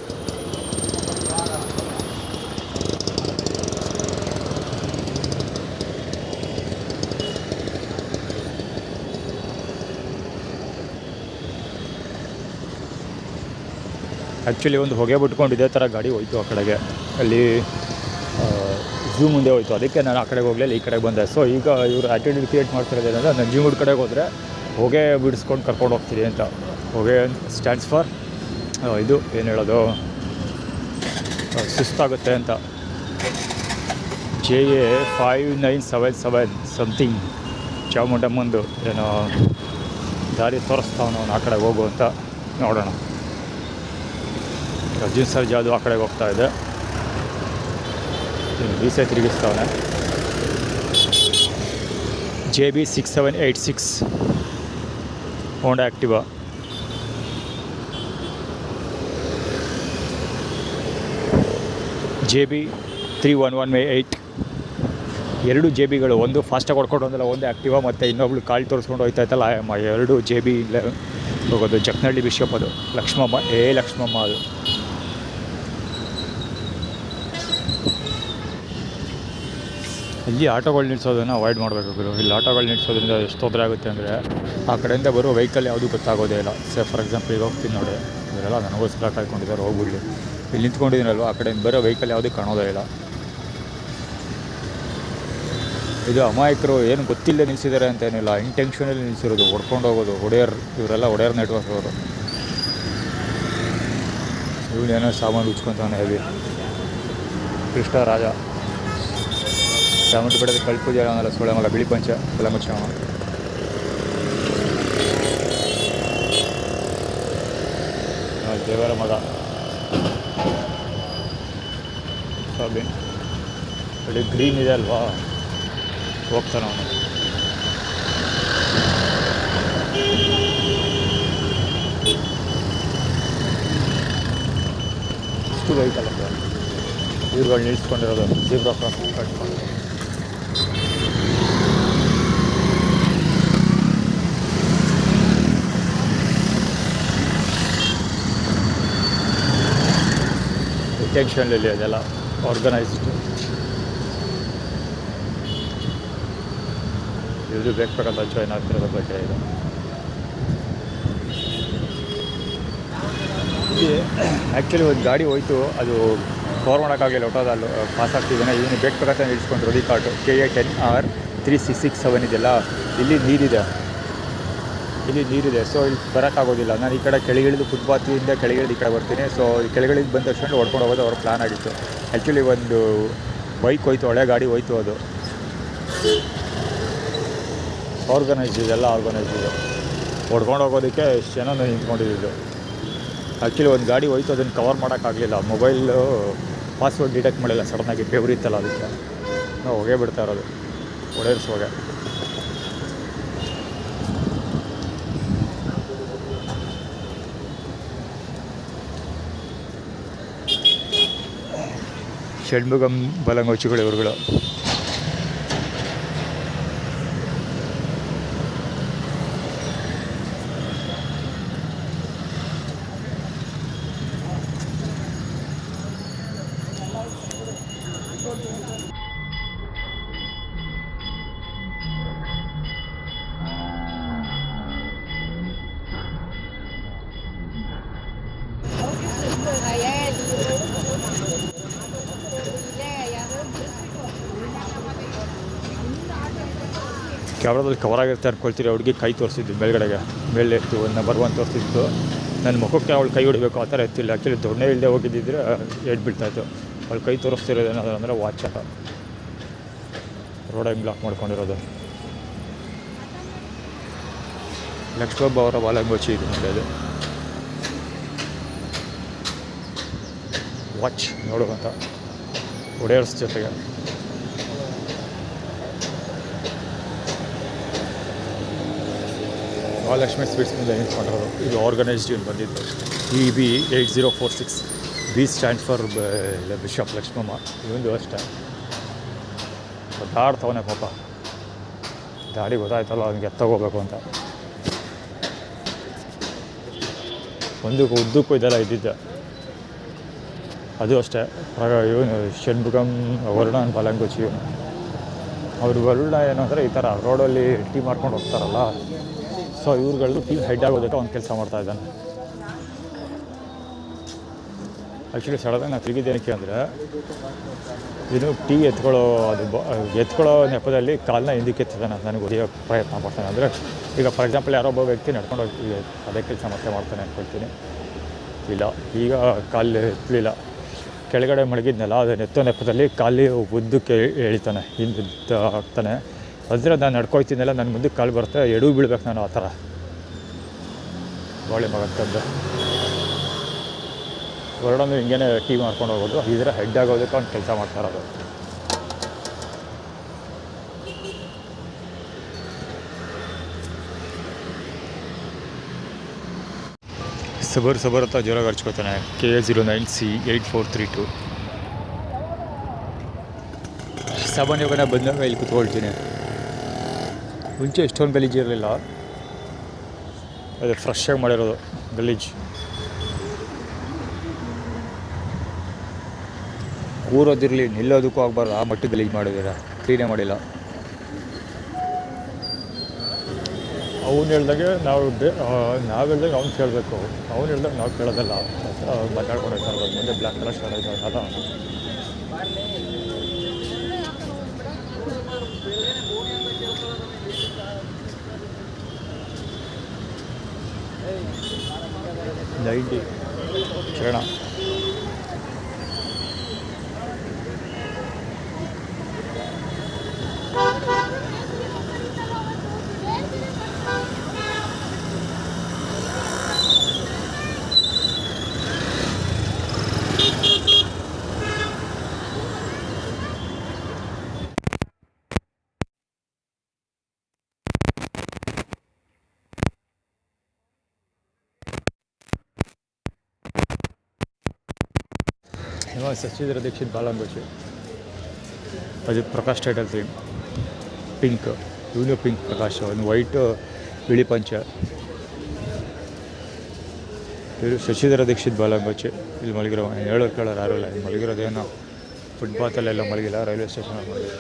ಆ್ಯಕ್ಚುಲಿ ಒಂದು ಹೊಗೆ ಬಿಟ್ಕೊಂಡು ಇದೇ ಥರ ಗಾಡಿ ಹೋಯ್ತು ಆ ಕಡೆಗೆ. ಅಲ್ಲಿ ಝೂ ಮುಂದೆ ಹೋಯ್ತು. ಅದಕ್ಕೆ ನಾನು ಆ ಕಡೆಗೆ ಹೋಗಲಿಲ್ಲ, ಈ ಕಡೆಗೆ ಬಂದೆ. ಸೊ ಈಗ ಇವರು ಆ್ಯಟಿಟ್ಯೂಡ್ ಕ್ರಿಯೇಟ್ ಮಾಡ್ತಿರೋದು ಏನಂದರೆ, ನಂಜನಗೂಡು ಕಡೆಗೆ ಹೋದರೆ ಹೊಗೆ ಬಿಡಿಸ್ಕೊಂಡು ಕರ್ಕೊಂಡು ಹೋಗ್ತೀರಿ ಅಂತ. ಹೊಗೆ ಸ್ಟ್ಯಾಂಡ್ಸ್ ಫಾರ್ ಇದು ಏನು ಹೇಳೋದು, ಸುಸ್ತಾಗುತ್ತೆ ಅಂತ. JA 5977 ಸಮಥಿಂಗ್ ಚಾಮುಂಡಮ್ಮಂದು ಏನೋ ದಾರಿ ತೋರಿಸ್ತಾವನು ಅವ್ನು ಆ ಕಡೆ ಹೋಗು ಅಂತ. ನೋಡೋಣ. ಅರ್ಜುನ್ ಸರ್ಜಾ ಅದು ಆ ಕಡೆಗೆ ಹೋಗ್ತಾ ಇದೆ. ಬೀಸೆ ತಿರುಗಿಸ್ತಾವನೆ. JB 6786 ಹೋಂಡಾ ಆ್ಯಕ್ಟಿವಾ. JB 31108 ಎರಡು JBಗಳು, ಒಂದು ಫಾಸ್ಟಾಗಿ ಹೊಡ್ಕೊಂಡು ಒಂದಲ್ಲ, ಒಂದು ಆ್ಯಕ್ಟಿವಾ ಮತ್ತು ಇನ್ನೊಬ್ಳು ಕಾಲು ತೋರಿಸ್ಕೊಂಡು ಹೋಗ್ತಾ ಇತ್ತಲ್ಲ ಆಯಮ್ಮ, ಎರಡು JB ಇಲ್ಲೇ ಹೋಗೋದು. ಜಕ್ನಹಳ್ಳಿ ಬಿಷಪ್ ಅದು, ಲಕ್ಷ್ಮಮ್ಮ ಲಕ್ಷ್ಮಮ್ಮ ಅದು. ಇಲ್ಲಿ ಆಟೋಗಳು ನಿಲ್ಲಿಸೋದನ್ನು ಅವಾಯ್ಡ್ ಮಾಡಬೇಕು. ಇಲ್ಲಿ ಆಟೋಗಳು ನಿಲ್ಲಿಸೋದ್ರಿಂದ ಎಷ್ಟು ತೊಂದರೆ ಆಗುತ್ತೆ ಅಂದರೆ ಆ ಕಡೆಯಿಂದ ಬರೋ ವೆಹಿಕಲ್ ಯಾವುದೂ ಗೊತ್ತಾಗೋದೇ ಇಲ್ಲ. ಫಾರ್ ಎಕ್ಸಾಂಪಲ್ ಈಗ ಹೋಗ್ತೀನಿ ನೋಡಿ, ಇವರೆಲ್ಲ ನನಗೋಸ್ಕರ ಕಾಯ್ಕೊಂಡಿದ್ದಾರೆ, ಹೋಗ್ಬಿಡ್ಲಿ. ಇಲ್ಲಿ ನಿಂತ್ಕೊಂಡಿದ್ದೀನಲ್ವ, ಆ ಕಡೆಯಿಂದ ಬರೋ ವೆಹಿಕಲ್ ಯಾವುದೂ ಕಾಣೋದೇ ಇಲ್ಲ. ಇದು ಅಮಾಯಕರು ಏನು ಗೊತ್ತಿಲ್ಲದೆ ನಿಲ್ಲಿಸಿದ್ದಾರೆ ಅಂತೇನಿಲ್ಲ, ಇಂಟೆನ್ಷನಲ್ಲಿ ನಿಲ್ಲಿಸಿರೋದು, ಹೊಡ್ಕೊಂಡು ಹೋಗೋದು. ಇವರೆಲ್ಲ ಒಡೆಯರ್ ನೆಟ್ವರ್ಕ್ ಅವರು. ಇವನೇನೋ ಸಾಮಾನು ಉಚ್ಕೊತಾನೆ ಹೆವಿ. ಕೃಷ್ಣ ರಾಜ ಚಾಮುಂಡಿ ಬೆಟ್ಟದ ಕಳ್ಪೂಜೆ ಅವನೆಲ್ಲ ಸೊಳ್ಳೆ ಮಗ, ಬಿಳಿ ಪಂಚ ಎಲ್ಲ ಮುಚ್ಚವ. ದೇವರ ಮಗ ಸಾಬಿನ್. ಅಲ್ಲಿ ಗ್ರೀನ್ ಇದೆ ಅಲ್ವಾ, ಹೋಗ್ತಾನೆ ಅವನು. ಇಷ್ಟು ವೆಹಿಕಲ್ ಅಂತ ಇವ್ರುಗಳು ನಿಲ್ಲಿಸ್ಕೊಂಡಿರೋದು ಜೀಬ್ರಾ ಕ್ರಾಸ್ ಕಟ್ಕೊಂಡು. ಟೆನ್ಷನಲ್ಲಿ ಅದೆಲ್ಲ ಆರ್ಗನೈಸ್ಡ್. ಇದು ಬೇಕಾದ ಜಾಯ್ನ್ ಆಗ್ತಿರೋದ್ರ ಬಗ್ಗೆ ಇದು. ಆ್ಯಕ್ಚುಲಿ ಒಂದು ಗಾಡಿ ಹೋಯ್ತು, ಅದು ಕವರ್ ಮಾಡೋಕ್ಕಾಗಲಿಲ್ಲ, ಹೊಟ್ಟೋದಲ್ಲೂ ಪಾಸ್ ಆಗ್ತಿದ್ದಾನೆ. ಇವನು ಬೇಕಾಗತ್ತೆ ನಿಲ್ಸ್ಕೊಂಡ್ರು. ರೋಡಿ ಕಾರ್ಟು KA 10R 3667 ಇದೆಯಲ್ಲ, ಇಲ್ಲಿ ನೀರಿದೆ. ಸೊ ಇಲ್ಲಿ ಬರೋಕ್ಕಾಗೋದಿಲ್ಲ. ನಾನು ಈ ಕಡೆ ಕೆಳಗಿಳಿದು ಫುಟ್ಪಾತಿಂದ ಕೆಳಗಿಳಿದು ಈ ಕಡೆ ಬರ್ತೀನಿ. ಸೊ ಈ ಕೆಳಗಿಳಿದು ಬಂದ ತಕ್ಷಣ ಹೊಡ್ಕೊಂಡು ಹೋಗೋದು ಅವ್ರ ಪ್ಲ್ಯಾನ್ ಆಗಿತ್ತು. ಆ್ಯಕ್ಚುಲಿ ಒಂದು ಬೈಕ್ ಹೋಯ್ತು, ಹಳೆ ಗಾಡಿ ಹೋಯ್ತು, ಅದು ಆರ್ಗನೈಸ್ ಇದೆಲ್ಲ ಆರ್ಗನೈಸ್ ಇದೆ. ಹೊಡ್ಕೊಂಡು ಹೋಗೋದಕ್ಕೆ ಎಷ್ಟು ಜನ ನಿಂತ್ಕೊಂಡಿದ್ದು. ಆ್ಯಕ್ಚುಲಿ ಒಂದು ಗಾಡಿ ಹೋಯ್ತು, ಅದನ್ನು ಕವರ್ ಮಾಡೋಕ್ಕಾಗಲಿಲ್ಲ. ಮೊಬೈಲು ಪಾಸ್ವರ್ಡ್ ಡಿಟೆಕ್ಟ್ ಮಾಡಿಲ್ಲ, ಸಡನ್ನಾಗಿ ಫೇವ್ರಿತ್ತಲ್ಲ, ಅದಕ್ಕೆ ನಾವು ಹೊಗೆ ಬಿಡ್ತಾ ಇರೋದು, ಹೊಡೆಯರ್ಸ್ ಹೊಗೆ. ಷಣ್ಮುಗಂ ಬಲಂಗೊಚ್ಚಿಗಳು ಇವ್ರುಗಳು. ಕ್ಯಾಮ್ರಾದಲ್ಲಿ ಕವರ್ ಆಗಿರ್ತಾರೆ ಅನ್ಕೊಳ್ತೀರಿ. ಅವ್ರಿಗೆ ಕೈ ತೋರಿಸಿದ್ದು ಮೇಲ್ಗಡೆಗೆ, ಮೇಲೆ ಎತ್ತು ಒಂದು ನಂಬರ್ 1 ತೋರಿಸಿದ್ದು. ನನ್ನ ಮುಖಕ್ಕೆ ಅವಳು ಕೈ ಹೊಡಿಬೇಕು ಆ ಥರ ಎತ್ತಿಲ್ಲ. ಆ್ಯಕ್ಚುಲಿ ದೊಣ್ಣೆ ಇಲ್ಲದೆ ಹೋಗಿದ್ದಿದ್ರೆ ಎಡ್ ಬೀಳ್ತಾಯಿತ್ತು. ಅವಳು ಕೈ ತೋರಿಸ್ತಿರೋದು ಏನಾದರೂ ಅಂದರೆ ವಾಚ್ ಆಟ, ರೋಡ್ ಹೆಂಗೆ ಬ್ಲಾಕ್ ಮಾಡ್ಕೊಂಡಿರೋದು. ಲಕ್ಷ್ಮಬ್ಬ ಅವರ ಬಾಲಂಗೋಚಿ ಇದು ನಡೆಯೋದು. ವಾಚ್ ನೋಡುವಂಥ ಒಡೆಯರ್ಸ್ ಜೊತೆಗೆ. ಮಹಾಲಕ್ಷ್ಮಿ ಸ್ವೀಟ್ಸ್ ಮೇಲೆ ನಿಂತ್ಕೊಂಡಿರೋದು. ಇದು ಆರ್ಗನೈಸ್ಡ್ ಇಲ್ಲಿ ಬಂದಿದ್ದು. EB 8046. B stands for bishop Lakshmamma. ಇವೊಂದು ಅಷ್ಟೇ ಒದ್ದಾಡ್ತವನೇ ಪಾಪ. ದಾಡಿ ಗೊತ್ತಾಯ್ತಲ್ಲ ಅವ್ನಿಗೆ ಎತ್ತಗೋಗ್ಬೇಕು ಅಂತ. ಒಂದಕ್ಕೂ ಉದ್ದಕ್ಕೂ ಇದೆಲ್ಲ ಇದ್ದಿದ್ದೆ. ಅದು ಅಷ್ಟೇ. ಇವನು ಷಣ್ಮುಗಂ ವರುಣನ್ ಬಲಂಗುಚಿ. ಇವನು ಅವರು ವರುಣ ಏನು ಅಂದರೆ ಈ ಥರ ರೋಡಲ್ಲಿ ಟೀ ಮಾಡ್ಕೊಂಡು ಹೋಗ್ತಾರಲ್ಲ, ಸೊ ಇವ್ರುಗಳದ್ದು ಟೀಮ್ ಹೆಡ್ ಆಗೋದಕ್ಕೆ ಅವ್ನು ಕೆಲಸ ಮಾಡ್ತಾಯಿದ್ದಾನೆ. ಆ್ಯಕ್ಚುಲಿ ಸಡನ್ನಾಗಿ ನಾನು ತಿರುಗಿದ್ದೇನಕ್ಕೆ ಅಂದರೆ, ಇದು ಟೀ ಎತ್ಕೊಳ್ಳೋ ನೆಪದಲ್ಲಿ ಕಾಲನ್ನ ಹಿಂದಕ್ಕೆ ಎತ್ತಿದ್ದಾನೆ. ನನಗೆ ಹೊಡೆಯೋ ಪ್ರಯತ್ನ ಮಾಡ್ತಾನೆ. ಅಂದರೆ ಈಗ ಫಾರ್ ಎಕ್ಸಾಂಪಲ್ ಯಾರೋ ಒಬ್ಬ ವ್ಯಕ್ತಿ ನಡ್ಕೊಂಡು ಹೋಗಿ ಅದೇ ಕೆಲಸ ಮತ್ತೆ ಮಾಡ್ತಾನೆ ಅಂದ್ಕೊಳ್ತೀನಿ. ಇಲ್ಲ, ಈಗ ಕಾಲು ಎತ್ತಲಿಲ್ಲ, ಕೆಳಗಡೆ ಮಲಗಿದ್ನಲ್ಲ, ಅದನ್ನು ಎತ್ತೋ ನೆಪದಲ್ಲಿ ಕಾಲು ಉದ್ದಕ್ಕೆ ಎಳಿತಾನೆ, ಹಿಂದೆ ಆಗ್ತಾನೆ. ಅದರ ನಾನು ನಡ್ಕೊಯ್ತೀನಲ್ಲ, ನನ್ನ ಮುಂದಕ್ಕೆ ಕಾಲು ಬರುತ್ತೆ, ಎಡವು ಬೀಳ್ಬೇಕು ನಾನು ಆ ಥರ. ಒಳ್ಳೆ ಮಗಂತಂದು ಹೊರಡೋದು ಹಿಂಗೇ ಟೀ ಮಾಡ್ಕೊಂಡು ಹೋಗೋದು. ಇದರ ಹೆಡ್ ಆಗೋದಕ್ಕೆ ಅವ್ನು ಕೆಲಸ ಮಾಡ್ತಾ ಇರೋದು. ಸಬರ್ ಅಂತ ಜೋರಾಗಿ ಹರ್ಚ್ಕೋತಾನೆ. KA09C8432. ಸಾಮಾನ್ಯವಾಗಿ ಬಂದಾಗ ಇಲ್ಲಿ ಕೂತ್ಕೊಳ್ತೀನಿ. ಮುಂಚೆ ಎಷ್ಟೊಂದು ಗಲೀಜು ಇರಲಿಲ್ಲ, ಅದು ಫ್ರೆಶ್ ಆಗಿ ಮಾಡಿರೋದು ಗಲೀಜು. ಕೂರೋದಿರಲಿ ನಿಲ್ಲೋದಕ್ಕೂ ಆಗಬಾರ್ದು, ಆ ಮಟ್ಟಿಗೆ ಗಲೀಜು ಮಾಡಿದ್ದೀರ, ಕ್ಲೀನೇ ಮಾಡಿಲ್ಲ. ಅವ್ನು ಹೇಳ್ದಾಗೆ ನಾವು ಹೇಳ್ದಾಗ ಅವ್ನು ಕೇಳಬೇಕು, ಅವ್ನು ಹೇಳ್ದಾಗ ನಾವು ಕೇಳೋದಲ್ಲ. ಮಾತಾಡ್ಕೊಂಡು ಹೋಗ್ತಾ ಇರ್ಬೋದು. ಮುಂದೆ ಬ್ಲ್ಯಾಕ್ ಕಲರ್ ಸ್ಟಾರ್ಟ್ ಆಯ್ತು ಅಲ್ಲ. ಲೈಟಿ ಕಿರಣ ಶಶಿಧರ ದೀಕ್ಷಿತ್ ಬಾಲಂಗೋಚಿ. ಅದು ಪ್ರಕಾಶ್ ಟೈಟಲ್ ಥೀಮ್ ಪಿಂಕ್, ಇವನು ಪಿಂಕ್ ಪ್ರಕಾಶ್, ಒಂದು ವೈಟ್ ಬಿಳಿ ಪಂಚ. ಇವರು ಶಶಿಧರ ದೀಕ್ಷಿತ್ ಬಾಲಂಗೋಚಿ. ಇಲ್ಲಿ ಮಲಗಿರೋ ಹೇಳೋರು ಕೇಳೋರು ಯಾರೂ ಇಲ್ಲ. ಇಲ್ಲಿ ಮಲಗಿರೋದೇನೋ ಫುಟ್ಪಾತಲ್ಲೆಲ್ಲ ಮಲಗಿಲ್ಲ, ರೈಲ್ವೆ ಸ್ಟೇಷನಲ್ಲಿ ಮಲಗಿರೋ.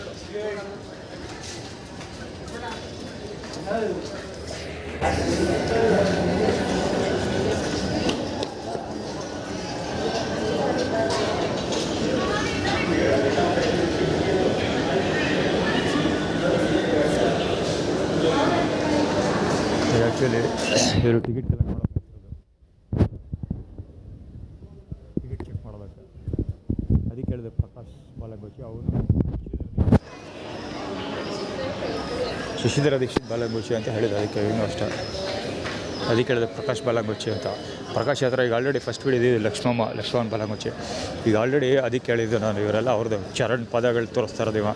ಆ್ಯಕ್ಚುಲಿ ಇವರು ಟಿಕೆಟ್ ಕಲೆಕ್ಟ್ ಮಾಡಬೇಕು, ಟಿಕೆಟ್ ಚೆಕ್ ಮಾಡಬೇಕು. ಅದಕ್ಕೆ ಹೇಳಿದೆ ಪ್ರಕಾಶ್ ಬಾಲಂಗೋಚಿ. ಅವನು ಶಶಿಧರ ದೀಕ್ಷಿತ್ ಬಾಲಂಗೋಚಿ ಅಂತ ಹೇಳಿದೆ. ಅದಕ್ಕೆ ಇವನು ಅಷ್ಟೇ. ಅದಕ್ಕೆ ಹೇಳಿದೆ ಪ್ರಕಾಶ್ ಬಾಲಂಗೋಚಿ ಅಂತ. ಪ್ರಕಾಶ್ ಹತ್ರ ಈಗ ಆಲ್ರೆಡಿ ಫಸ್ಟ್ ಬಿಡಿದ್ದು ಲಕ್ಷ್ಮಣ್ ಬಾಲಂಗೋಚಿ. ಈಗ ಆಲ್ರೆಡಿ ಅದಕ್ಕೆ ಹೇಳಿದ್ದು ನಾನು. ಇವರೆಲ್ಲ ಅವ್ರದ್ದು ಚರಣ್ ಪದಗಳು ತೋರಿಸ್ತಾ ಇರೋದು. ಇವ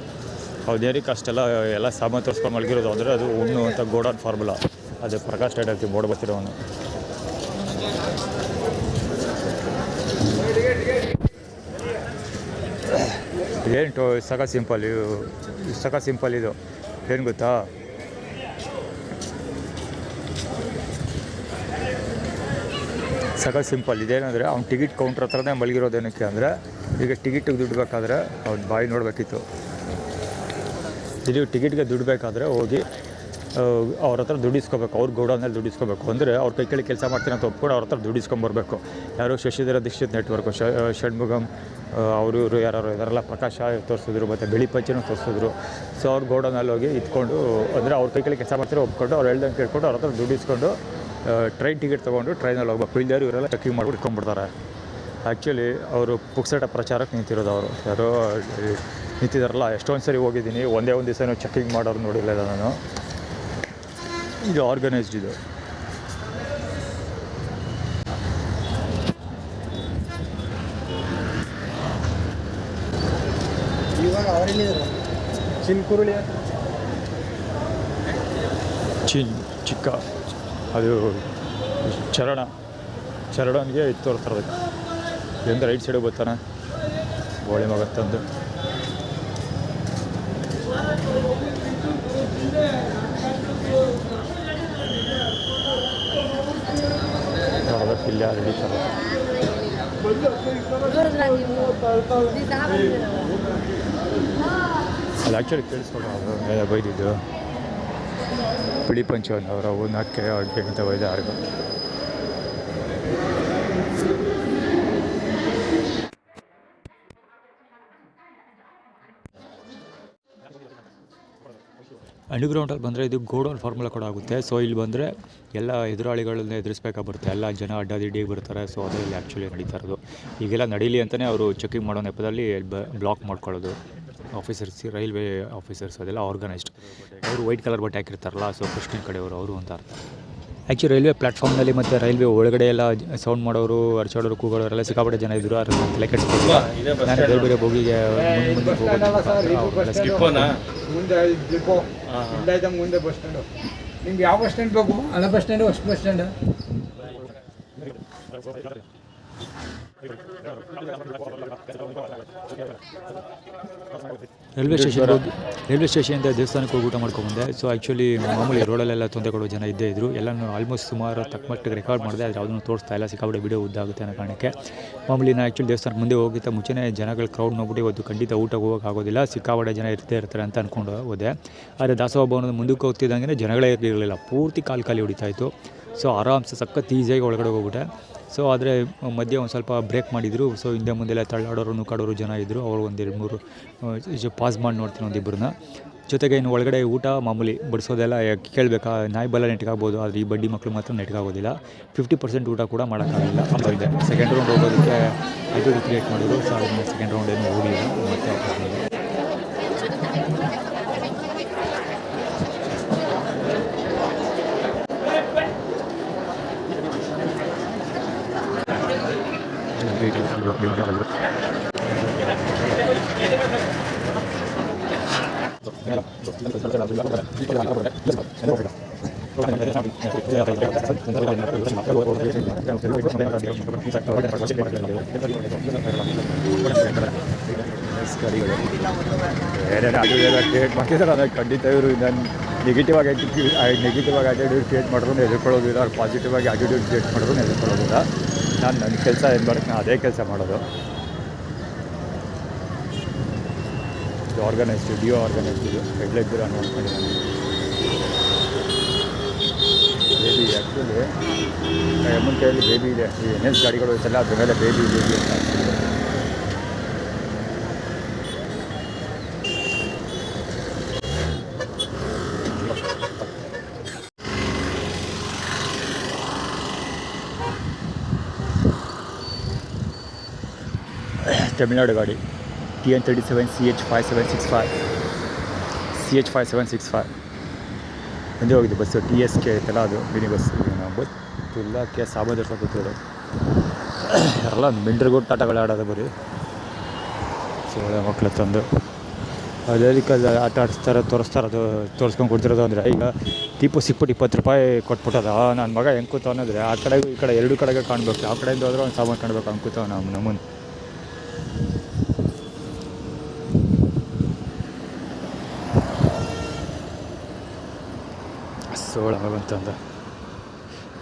ಅವ್ದೇನಕ್ಕೆ ಅಷ್ಟೆಲ್ಲ ಎಲ್ಲ ಸಾಮಾನು ತೋರಿಸ್ಕೊಂಡು ಮಲಗಿರೋದು ಅಂದರೆ ಅದು ಉಣ್ಣು ಅಂತ ಗೋಡನ್ ಫಾರ್ಮುಲಾ. ಅದು ಪ್ರಕಾಶ್ ಟೈಟಲ್ ಥೀಮ್ ಬೋರ್ಡ್ ಬರ್ತಿರೋವನು. ಏನು ಸಖತ್ ಸಿಂಪಲ್ ಇದು ಏನು ಗೊತ್ತಾ, ಸಖತ್ ಸಿಂಪಲ್. ಇದೇನಂದರೆ ಅವ್ನು ಟಿಕೆಟ್ ಕೌಂಟ್ರ್ ಹತ್ರನೇ ಮಲಗಿರೋದೇನಕ್ಕೆ ಅಂದರೆ, ಈಗ ಟಿಕೆಟಿಗೆ ದುಡ್ಡು ಬೇಕಾದರೆ ಅವ್ನು ಬಾಯಿ ನೋಡಬೇಕಿತ್ತು. ಇದು ಟಿಕೆಟ್ಗೆ ದುಡ್ಡು ಬೇಕಾದರೆ ಹೋಗಿ ಅವ್ರ ಹತ್ರ ದುಡ್ಡಿಸ್ಕೋಬೇಕು. ಅವ್ರ ಗೋಡೌನಲ್ಲಿ ದುಡ್ಡಿಸ್ಕೋಬೇಕು. ಅಂದರೆ ಅವ್ರ ಕೈ ಕೆಳಗೆ ಕೆಲಸ ಮಾಡ್ತೀನಿ ಅಂತ ಒಪ್ಕೊಂಡು ಅವ್ರ ಹತ್ರ ದುಡ್ಡಿಸ್ಕೊಂಬರ್ಬೇಕು. ಯಾರು ಶಶಿಧರ ದೀಕ್ಷಿತ್ ನೆಟ್ವರ್ಕು, ಷಣ್ಮುಗಮ್ ಅವರು ಇವರು ಯಾರು ಇದರೆಲ್ಲ ಪ್ರಕಾಶ ತೋರಿಸಿದ್ರು, ಮತ್ತು ಬಿಳಿ ಪಂಚನೂ ತೋರಿಸಿದ್ರು. ಸೊ ಅವ್ರ ಗೋಡೌನಲ್ಲಿ ಹೋಗಿ ಇಟ್ಕೊಂಡು, ಅಂದರೆ ಅವ್ರ ಕೈ ಕೆಳಗೆ ಕೆಲಸ ಮಾಡ್ತಾರೆ ಒಪ್ಕೊಂಡು, ಅವ್ರು ಹೇಳ್ದಂಗೆ ಕೇಳ್ಕೊಂಡು ಅವ್ರ ಹತ್ರ ದುಡ್ಡಿಸ್ಕೊಂಡು ಟ್ರೈನ್ ಟಿಕೆಟ್ ತೊಗೊಂಡು ಟ್ರೈನಲ್ಲಿ ಹೋಗ್ಬೇಕು. ಇಲ್ದಾರು ಇವರೆಲ್ಲ ಚೆಕಿಂಗ್ ಮಾಡ್ಬಿಟ್ಟು ಇಟ್ಕೊಂಡ್ಬಿಡ್ತಾರೆ. ಆ್ಯಕ್ಚುಲಿ ಅವರು ಪುಕ್ಸಟ ಪ್ರಚಾರಕ್ಕೆ ನಿಂತಿರೋದು. ಅವರು ಯಾರೋ ನಿಂತಿದ್ದಾರಲ್ಲ, ಎಷ್ಟೊಂದು ಸರಿ ಹೋಗಿದ್ದೀನಿ, ಒಂದೇ ಒಂದು ದಿವಸ ಚೆಕಿಂಗ್ ಮಾಡೋರು ನೋಡಿಲ್ಲ ನಾನು. ಇದು ಆರ್ಗನೈಸ್ಡ್ ಇದು. ಇವಾಗ ಅವರೆಲ್ಲಿದ್ದಾರೆ? ಚಿನ್ಕುರುಳಿ ಚಿಕ್ಕ ಅದು ಚರಣನಿಗೆ ಇದು ತೋರಿಸ್ತಾರೆ. ಇದರಿಂದ ರೈಟ್ ಸೈಡಿಗೆ ಬರ್ತಾನೆ ಗೋಳಿ ಮಗತ್ತಂದು. ನೋಡೋದಕ್ಕೆ ಇಲ್ಲಿ ರೆಡಿ ಸರ್. ಅದು ಆ್ಯಕ್ಚುಲಿ ಕೇಳಿಸ್ಕೊಂಡು ಅವರು ಬೈದಿದ್ದು ಬಿಳಿ ಪಂಚವನ್ನು ಅವರ ಓನಕ್ಕೆ ಅವ್ರಿಗೆ ಅಂತ ಬೈದ ಯಾರಿಗೂ. ಅಂಡರ್ಗ್ರೌಂಡಲ್ಲಿ ಬಂದರೆ ಇದು ಗೋಡೌನ್ ಫಾರ್ಮುಲಾ ಕೂಡ ಆಗುತ್ತೆ. ಸೊ ಇಲ್ಲಿ ಬಂದರೆ ಎಲ್ಲ ಎದುರಾಳಿಗಳನ್ನ ಎದುರಿಸ್ಬೇಕಾಗಿ ಬರುತ್ತೆ. ಎಲ್ಲ ಜನ ಅಡ್ಡಾದಿಡ್ಡಿಗೆ ಬರ್ತಾರೆ. ಸೊ ಅದರಲ್ಲಿ ಆ್ಯಕ್ಚುಲಿ ನಡೀತಾ ಇರೋದು. ಈಗೆಲ್ಲ ನಡೀಲಿ ಅಂತಲೇ ಅವರು ಚೆಕಿಂಗ್ ಮಾಡೋ ನೆಪದಲ್ಲಿ ಬ್ಲಾಕ್ ಮಾಡ್ಕೊಳ್ಳೋದು. ಆಫೀಸರ್ಸ್, ರೈಲ್ವೆ ಆಫೀಸರ್ಸ್ ಅದೆಲ್ಲ ಆರ್ಗನೈಸ್ಡ್. ಅವರು ವೈಟ್ ಕಲರ್ ಬಟ್ಟೆ ಹಾಕಿರ್ತಾರಲ್ಲ, ಸೊ ಕ್ರಿಶ್ಚಿಯನ್ ಕಡೆಯವರು ಅವರು ಅಂತ ಅರ್ಥ. ಆ್ಯಕ್ಚುಲಿ ರೈಲ್ವೆ ಪ್ಲ್ಯಾಟ್ಫಾರ್ಮ್ನಲ್ಲಿ ಮತ್ತು ರೈಲ್ವೆ ಒಳಗಡೆ ಎಲ್ಲ ಸೌಂಡ್ ಮಾಡೋರು ಅರ್ಚಾಡೋರು ಕೂಗೋರು ಸಿಕ್ಕಾಪಟ್ಟೆ ಜನ ಇದ್ದರು. ಅದನ್ನು ತಲೆ ಕೆಡಿಸ್ಕೊಂಡು ನಾನು ಬೇರೆ ಬೇರೆ ಬೋಗಿಗೆ ಮುಂದೆ ಮುಂದೆ ಡಿಪೋ ಮುಂದೆ ಬಸ್ ಸ್ಟ್ಯಾಂಡು. ನಿಮ್ಗೆ ಯಾವ ಬಸ್ ಸ್ಟ್ಯಾಂಡ್ ಬೇಕು? ಹಳೆ ಬಸ್ ಸ್ಟ್ಯಾಂಡು, ಹೊಸ ಬಸ್ ಸ್ಟ್ಯಾಂಡು. ರೈಲ್ವೆ ಸ್ಟೇಷನಿಂದ ದೇವಸ್ಥಾನಕ್ಕೆ ಹೋಗಿ ಊಟ ಮಾಡ್ಕೊಂಬಂದೆ. ಸೊ ಆ್ಯಕ್ಚುಲಿ ಮಾಮೂಲಿ ರೋಡಲ್ಲೆಲ್ಲ ತೊಂದರೆ ಕೊಡೋ ಜನ ಇದ್ದೇ ಇದ್ದರು. ಎಲ್ಲನೂ ಆಲ್ಮೋಸ್ಟ್ ಸುಮಾರು ತಕ್ಕ ಮಟ್ಟಿಗೆ ರೆಕಾರ್ಡ್ ಮಾಡಿದೆ, ಆದರೆ ಯಾವುದನ್ನು ತೋರಿಸ್ತಾ ಇಲ್ಲ, ಸಿಕ್ಕಾಪಟ್ಟೆ ವಿಡಿಯೋ ಉದ್ದಾಗುತ್ತೆ ಅನ್ನೋ ಕಾರಣಕ್ಕೆ. ಮಾಮೂಲಿ ನಾನು ಆ್ಯಕ್ಚುಲಿ ದೇವಸ್ಥಾನಕ್ಕೆ ಮುಂದೆ ಹೋಗಿದ್ದ ಮುಂಚೆನೇ ಜನಗಳ ಕ್ರೌಡ್ ನೋಡ್ಬಿಟ್ಟು ಇವತ್ತು ಖಂಡಿತ ಊಟಕ್ಕೆ ಹೋಗೋಕೆ ಆಗೋದಿಲ್ಲ, ಸಿಕ್ಕಾಪಟ್ಟೆ ಜನ ಇರ್ತಾರೆ ಅಂತ ಅಂದ್ಕೊಂಡು ಹೋದೆ. ಆದರೆ ದಾಸೋಹ ಭವನದ ಮುಂದಕ್ಕೆ ಹೋಗ್ತಿದ್ದಂಗೆ ಜನಗಳೇ ಇರಲಿಲ್ಲ, ಪೂರ್ತಿ ಕಾಲು ಹೊಡಿತಾ ಇತ್ತು. ಸೊ ಆರಾಮ್ಸೆ ಸಖತ್ ಈಸಿಯಾಗಿ ಒಳಗಡೆ ಹೋಗ್ಬಿಟ್ಟೆ. ಸೊ ಆದರೆ ಮಧ್ಯೆ ಒಂದು ಸ್ವಲ್ಪ ಬ್ರೇಕ್ ಮಾಡಿದರು. ಸೊ ಹಿಂದೆ ಮುಂದೆಲ್ಲ ತಳ್ಳಾಡೋರು ನುಕ್ಕಾಡೋರು ಜನ ಇದ್ದರು. ಅವರು ಒಂದು 2-3 ಪಾಸ್ ಮಾಡಿ ನೋಡ್ತೀನಿ ಒಂದಿಬ್ಬರನ್ನ. ಜೊತೆಗೆ ಇನ್ನು ಒಳಗಡೆ ಊಟ ಮಾಮೂಲಿ ಬಡಿಸೋದೆಲ್ಲ ಕೇಳಬೇಕಾ, ನಾಯಿ ಬಲ್ಲ ನೆಟ್ಗಾಗ್ಬೋದು, ಆದರೆ ಈ ಬಡ್ಡಿ ಮಕ್ಕಳು ಮಾತ್ರ ನೆಟ್ಗಾಗೋದಿಲ್ಲ. 50% ಊಟ ಕೂಡ ಮಾಡೋಕ್ಕಾಗಲ್ಲ. ಇದೆ ಸೆಕೆಂಡ್ ರೌಂಡ್ ಹೋಗೋದಕ್ಕೆ ಇದು ಕ್ರಿಯೇಟ್ ಮಾಡಿದ್ರು. ಸೊ ಅದನ್ನು ಸೆಕೆಂಡ್ ರೌಂಡ್ ಏನು ಹೋಗಿಲ್ಲ ಮತ್ತೆ ಕ್ರಿಯೇಟ್ ಮಾಡ್ತಿದ್ದಾರೆ. ಖಂಡಿತ ಇವರು ನಾನು ನೆಗೆಟಿವ್ ಆಗಿ ಆ್ಯಟಿಟ್ಯೂಡ್ ಕ್ರಿಯೇಟ್ ಮಾಡಿದ್ರು ಎದುರ್ಕೊಳ್ಳೋದಿಲ್ಲ, ಅವ್ರು ಪಾಸಿಟಿವ್ ಆಗಿ ಆ್ಯಟಿಟ್ಯೂಡ್ ಕ್ರಿಯೇಟ್ ಮಾಡಿದ್ರು ಎದುರ್ಕೊಳ್ಳೋದಿಲ್ಲ. ನಾನು ನನ್ನ ಕೆಲಸ ಏನು ಮಾಡೋಕ್ಕೆ ನಾನು ಅದೇ ಕೆಲಸ ಮಾಡೋದು. ಆರ್ಗನೈಸ್ಡ್ ಡಿಯೋ ಆರ್ಗನೈಸ್ಡ್ ಇದು ಹೆಡ್ಲೈಟ್ ನೋಡ್ಕೊಂಡಿದ್ದೀನಿ. ಬೇಬಿ ಆ್ಯಕ್ಚುಲಿ ಅಮ್ಮನ ಕೈಯಲ್ಲಿ ಬೇಬಿ ಇದೆ. ಈ NS ಗಾಡಿಗಳು ಇತ್ತಲ್ಲ ಅದ್ರ ಮೇಲೆ ಬೇಬಿ ಅಂತ ಆಗ್ತಿದೆ. ತಮಿಳ್ನಾಡು ಗಾಡಿ TN37 CH5765 ಮುಂದೆ ಹೋಗಿದ್ದು ಬಸ್ಸು. TSK ಐತಲ್ಲ ಅದು ಮಿನಿ ಬಸ್. ಗೊತ್ತಿಲ್ಲ KS ಆಗೋದ್ರ ಗೊತ್ತಿರೋದು ಎಲ್ಲ ಮಿಂಡ್ರಿಗೂ ಆಟಗಳು ಆಡೋದು ಬರೀ. ಸೊ ಒಳ್ಳೆ ಮಕ್ಕಳು ತಂದು ಅದಕ್ಕೆ ಆಟ ಆಡಿಸ್ತಾರೆ, ತೋರಿಸ್ತಾರೆ. ಅದು ತೋರಿಸ್ಕೊಂಡು ಕೊಡ್ತಿರೋದು ಅಂದರೆ ಈಗ ದೀಪು ಸಿಕ್ಬಿಟ್ಟು 20 ರೂಪಾಯಿ ಕೊಟ್ಬಿಟ್ಟದ. ನನ್ನ ಮಗ ಹೆಂಗೆ ಕೂತ ಅನ್ನೋದ್ರೆ ಆ ಕಡೆಗೂ ಈ ಕಡೆ ಎರಡು ಕಡೆಗೆ ಕಾಣಬೇಕು. ಯಾವ ಕಡೆಯಿಂದ ಹೋದ್ರೆ ಒಂದು ಸಾಮಾನು ಕಾಣಬೇಕು ಹಂಗೆ ಕೂತವ ನಮ್ಮನ್ನು. ಸೋಳಾಗಂತಂದು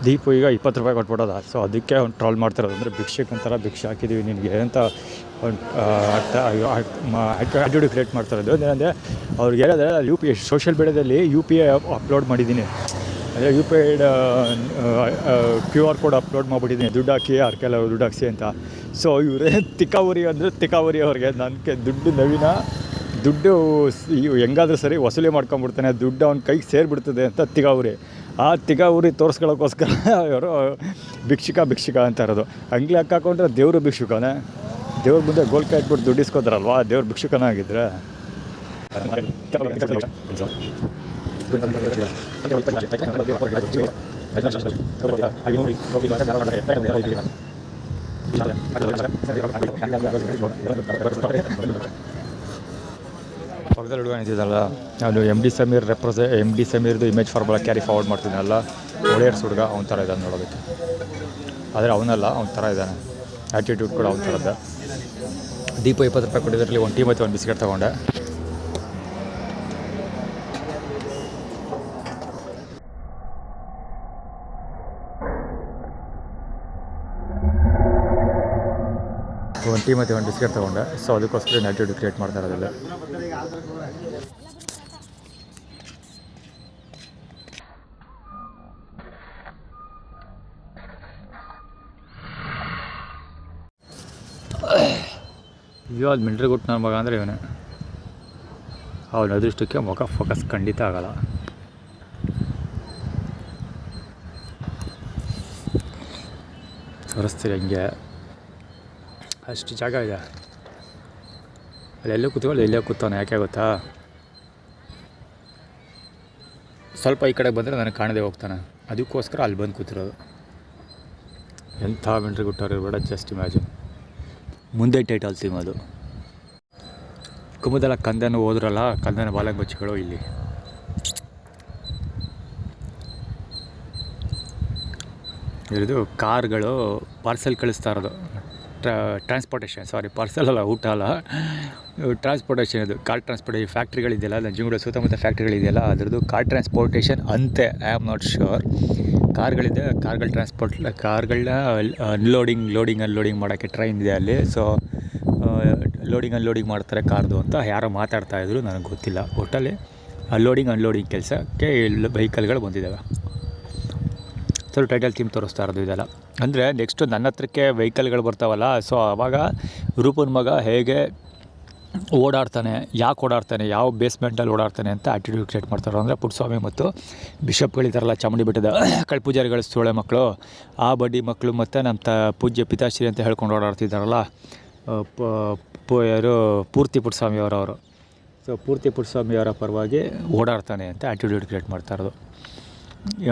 ದೀಪು ಈಗ 20 ರೂಪಾಯಿ ಕೊಟ್ಬಿಟ್ಟೋದ. ಸೊ ಅದಕ್ಕೆ ಅವ್ನು ಟ್ರಾಲ್ ಮಾಡ್ತಿರೋದು. ಅಂದರೆ ಭಿಕ್ಷಕ್ಕೆ ಒಂಥರ ಭಿಕ್ಷೆ ಹಾಕಿದ್ದೀವಿ ನಿನಗೆ ಅಂತ ಒಂದು ಆ್ಯಟಿಟ್ಯೂಡ್ ಕ್ರಿಯೇಟ್ ಮಾಡ್ತಿರೋದು. ಏನಂದರೆ ಅವ್ರಿಗೆ ಹೇಳಿದ್ರೆ UPI ಸೋಷಿಯಲ್ ಮೀಡಿಯಾದಲ್ಲಿ UPI ಅಪ್ಲೋಡ್ ಮಾಡಿದ್ದೀನಿ. ಅಂದರೆ UPI QR ಕೋಡ್ ಅಪ್ಲೋಡ್ ಮಾಡಿಬಿಟ್ಟಿದ್ದೀನಿ, ದುಡ್ಡು ಹಾಕಿ ಯಾರಿಗೆಲ್ಲ ದುಡ್ಡು ಹಾಕ್ಸಿ ಅಂತ. ಸೊ ಇವರೇ ತಿಕ್ಕಾವರಿ ಅಂದರೆ ತಿಕ್ಕಾವರಿ ಅವ್ರಿಗೆ. ನನಗೆ ದುಡ್ಡು ಹೆಂಗಾದ್ರೂ ಸರಿ ವಸೂಲಿ ಮಾಡ್ಕೊಂಬಿಡ್ತಾನೆ, ದುಡ್ಡು ಅವ್ನ ಕೈಗೆ ಸೇರಿಬಿಡ್ತದೆ ಅಂತ ತಿಗಾವರಿ. ಆ ತಿಗಾವರಿ ತೋರಿಸ್ಕೊಳ್ಳೋಕ್ಕೋಸ್ಕರ ಇವರು ಭಿಕ್ಷುಕ ಅಂತ ಇರೋದು. ಅಂಗ್ಲಿ ಹಾಕೊಂಡ್ರೆ ದೇವರು ಭಿಕ್ಷುಕನೇ. ದೇವ್ರ ಮುಂದೆ ಗೋಲ್ಕ ಇಟ್ಬಿಟ್ಟು ದುಡ್ಡು ಇಸ್ಕೋತಾರಲ್ವಾ, ದೇವ್ರ ಭಿಕ್ಷುಕನ ಆಗಿದ್ರೆ. ಪಕ್ಕದಲ್ಲಿ ಹುಡುಗ ನಿಂತಿದ್ದಲ್ಲ, ಅದು MD ಸಮೀರ್ದು ಇಮೇಜ್ ಫಾರ್ಮುಲಾ ಕ್ಯಾರಿ ಫಾರ್ವರ್ಡ್ ಮಾಡ್ತಿದ್ದಾನಲ್ಲ, ಒಳ್ಳೆಯರ್ಸ್ ಹುಡುಗ ಅವನ ಥರ ಇದ್ದಾನೆ ನೋಡೋದಕ್ಕೆ. ಆದರೆ ಅವನಲ್ಲ, ಅವನ ಥರ ಇದ್ದಾನೆ. ಆ್ಯಟಿಟ್ಯೂಡ್ ಕೂಡ ಅವನ ಥರದ್ದು. ದೀಪ 20 ರೂಪಾಯಿ ಕೊಟ್ಟಿದ್ರಲ್ಲಿ ಒಂದು ಟೀ ಮತ್ತು ಒಂದು ಬಿಸ್ಕೆಟ್ ತೊಗೊಂಡೆ. ಒಂದು ಟೀ ಮತ್ತು ಒಂದು ಬಿಸ್ಕೆಟ್ ತೊಗೊಂಡೆ. ಸೊ ಅದಕ್ಕೋಸ್ಕರ ಆ್ಯಟಿಟ್ಯೂಡ್ ಕ್ರಿಯೇಟ್ ಮಾಡ್ತಾ ಇರೋದಿಲ್ಲ. ಇವಾಗ ಮಿಲ್ಟ್ರಿ ಗುಟ್ಟು ನನ್ನ ಮಗ ಅಂದರೆ ಇವನೇ. ಅವನ ಅದೃಷ್ಟಕ್ಕೆ ಮುಖ ಫೋಕಸ್ ಖಂಡಿತ ಆಗಲ್ಲ. ತೋರಿಸ್ತೀರಿ ಹಂಗೆ ಅಷ್ಟು ಜಾಗ ಇದೆ. ಅಲ್ಲಿ ಎಲ್ಲೂ ಕೂತ್ಕೊಳ್ಳಿ, ಇಲ್ಲೇ ಕೂತವನು. ಯಾಕೆ ಗೊತ್ತಾ, ಸ್ವಲ್ಪ ಈ ಕಡೆ ಬಂದರೆ ನನಗೆ ಕಾಣದೇ ಹೋಗ್ತಾನೆ. ಅದಕ್ಕೋಸ್ಕರ ಅಲ್ಲಿ ಬಂದು ಕೂತಿರೋದು. ಎಂಥ ಮೆಂಟ್ರಿ ಕೊಟ್ಟವ್ರು ಬೇಡ, ಜಸ್ಟ್ ಇಮ್ಯಾಜಿನ್. ಮುಂದೆ ಟೈಟಲ್ ಥೀಮ್ ಅದು. ಕುಮುದಲ ಕಂದನ ಹೋದ್ರಲ್ಲ, ಕಂದನ ಬಾಲಂಗೊಚ್ಚಿಗಳು ಇಲ್ಲಿ. ಇದು ಕಾರ್ಗಳು ಪಾರ್ಸೆಲ್ ಕಳಿಸ್ತಾ ಇರೋದು, ಟ್ರಾನ್ಸ್ಪೋರ್ಟೇಷನ್, ಪಾರ್ಸೆಲ್ ಅಲ್ಲ, ಊಟ ಅಲ್ಲ, ಟ್ರಾನ್ಸ್ಪೋರ್ಟೇಷನ್. ಇದು ಕಾರ್ ಟ್ರಾನ್ಸ್ಪೋರ್ಟೇಷನ್ ಫ್ಯಾಕ್ಟ್ರಿಗಳಿದೆಯಲ್ಲ, ನಂಜನಗೂಡು ಸುತ್ತಮುತ್ತ ಫ್ಯಾಕ್ಟ್ರಿಗಳಿದೆಯಲ್ಲ, ಅದರದ್ದು ಕಾರ್ ಟ್ರಾನ್ಸ್ಪೋರ್ಟೇಷನ್ ಅಂತೆ. I am not sure. ಕಾರ್ಗಳಿದೆ, ಕಾರ್ಗಳನ್ನ ಅನ್ಲೋಡಿಂಗ್ ಮಾಡೋಕ್ಕೆ ಟ್ರೈನ್ ಇದೆ ಅಲ್ಲಿ. ಸೊ ಅನ್ಲೋಡಿಂಗ್ ಮಾಡ್ತಾರೆ ಕಾರ್ದು ಅಂತ ಯಾರೋ ಮಾತಾಡ್ತಾಯಿದ್ರು, ನನಗೆ ಗೊತ್ತಿಲ್ಲ. ಒಟ್ಟಲ್ಲಿ ಅನ್ಲೋಡಿಂಗ್ ಕೆಲಸಕ್ಕೆ ವೆಹಿಕಲ್ಗಳು ಬಂದಿದ್ದಾವೆ. ಸೊ ಟೈಟಲ್ ಥೀಮ್ ತೋರಿಸ್ತಾ ಇರೋದು ಇದೆಲ್ಲ. ಅಂದರೆ ನೆಕ್ಸ್ಟು ನನ್ನ ಹತ್ರಕ್ಕೆ ವೆಹಿಕಲ್ಗಳು ಬರ್ತಾವಲ್ಲ, ಸೊ ಆವಾಗ ರೂಪನ್ ಮಗ ಹೇಗೆ ಓಡಾಡ್ತಾನೆ, ಯಾಕೆ ಓಡಾಡ್ತಾನೆ, ಯಾವ ಬೇಸ್ಮೆಂಟಲ್ಲಿ ಓಡಾಡ್ತಾನೆ ಅಂತ ಆ್ಯಟಿಟ್ಯೂಡ್ ಕ್ರಿಯೇಟ್ ಮಾಡ್ತಾರೆ. ಅಂದರೆ ಪುಟ್ಟಸ್ವಾಮಿ ಮತ್ತು ಬಿಷಪ್ಗಳಿದ್ದಾರಲ್ಲ, ಚಾಮುಂಡಿ ಬೆಟ್ಟದ ಕಳ್ಪೂಜಾರಿಗಳ ಸೋಳೆ ಮಕ್ಕಳು, ಆ ಬಡ್ಡಿ ಮಕ್ಕಳು ಮತ್ತು ನಮ್ಮ ಪೂಜ್ಯ ಪಿತಾಶ್ರೀ ಅಂತ ಹೇಳ್ಕೊಂಡು ಓಡಾಡ್ತಿದ್ದಾರಲ್ಲ, ಯಾರು ಪೂರ್ತಿ ಪುಟ್ಟಸ್ವಾಮಿಯವರವರು. ಸೊ ಪೂರ್ತಿ ಪುಟ್ಟಸ್ವಾಮಿಯವರ ಪರವಾಗಿ ಓಡಾಡ್ತಾನೆ ಅಂತ ಆ್ಯಟಿಟ್ಯೂಡ್ ಕ್ರಿಯೇಟ್ ಮಾಡ್ತಾ ಇರೋದು.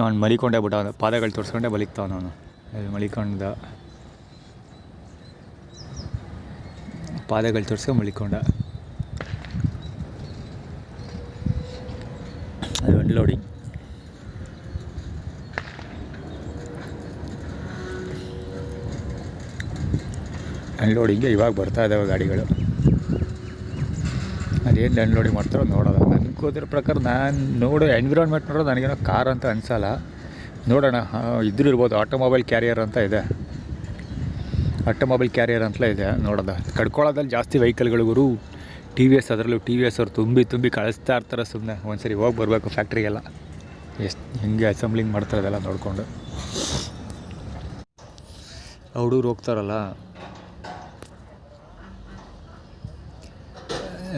ಅವ್ನು ಮಲಿಕೊಂಡೇ ಬಿಟ್ಟ, ಅವನು ಪಾದಗಳು ತೋರಿಸ್ಕೊಂಡೆ ಮಲಿಕ್ತಾವನು. ಅವನು ಮಲಿಕೊಂಡ, ಪಾದಗಳು ತೋರಿಸ್ಕೊಂಡು ಮಲಿಕೊಂಡ. ಅದು ಅನ್ಲೋಡಿಂಗ್ಗೆ ಇವಾಗ ಬರ್ತಾ ಇದ್ದಾವೆ ಗಾಡಿಗಳು. ಅದೇನು ಅನ್ಲೋಡಿಂಗ್ ಮಾಡ್ತಾರೋ ನೋಡೋದು. ನನಗೆ ಗೊತ್ತಿರೋ ಪ್ರಕಾರ ನಾನು ಎನ್ವಿರಾನ್ಮೆಂಟ್ ನೋಡೋದು ನನಗೇನೋ ಕಾರ್ ಅಂತ ಅನಿಸಲ್ಲ. ನೋಡೋಣ, ಇದ್ರೂ ಇರ್ಬೋದು. ಆಟೋಮೊಬೈಲ್ ಕ್ಯಾರಿಯರ್ ಅಂತ ಇದೆ, ಆಟೋಮೊಬೈಲ್ ಕ್ಯಾರಿಯರ್ ಅಂತಲೇ ಇದೆ. ನೋಡೋದ ಕಡ್ಕೊಳ್ಳೋದಲ್ಲಿ ಜಾಸ್ತಿ ವೆಹಿಕಲ್ಗಳಿಗೂ ಟಿ ವಿ ಎಸ್, ಅದರಲ್ಲೂ ಟಿ ವಿ ಎಸ್ ಅವ್ರು ತುಂಬಿ ಕಳಿಸ್ತಾ ಇರ್ತಾರೆ. ಸುಮ್ಮನೆ ಒಂದ್ಸರಿ ಹೋಗಿ ಬರಬೇಕು ಫ್ಯಾಕ್ಟ್ರಿಗೆಲ್ಲ, ಎಷ್ಟು ಹೆಂಗೆ ಅಸೆಂಬ್ಲಿಂಗ್ ಮಾಡ್ತಾರೆ ಅದೆಲ್ಲ ನೋಡಿಕೊಂಡು. ಹುಡುಗರು ಹೋಗ್ತಾರಲ್ಲ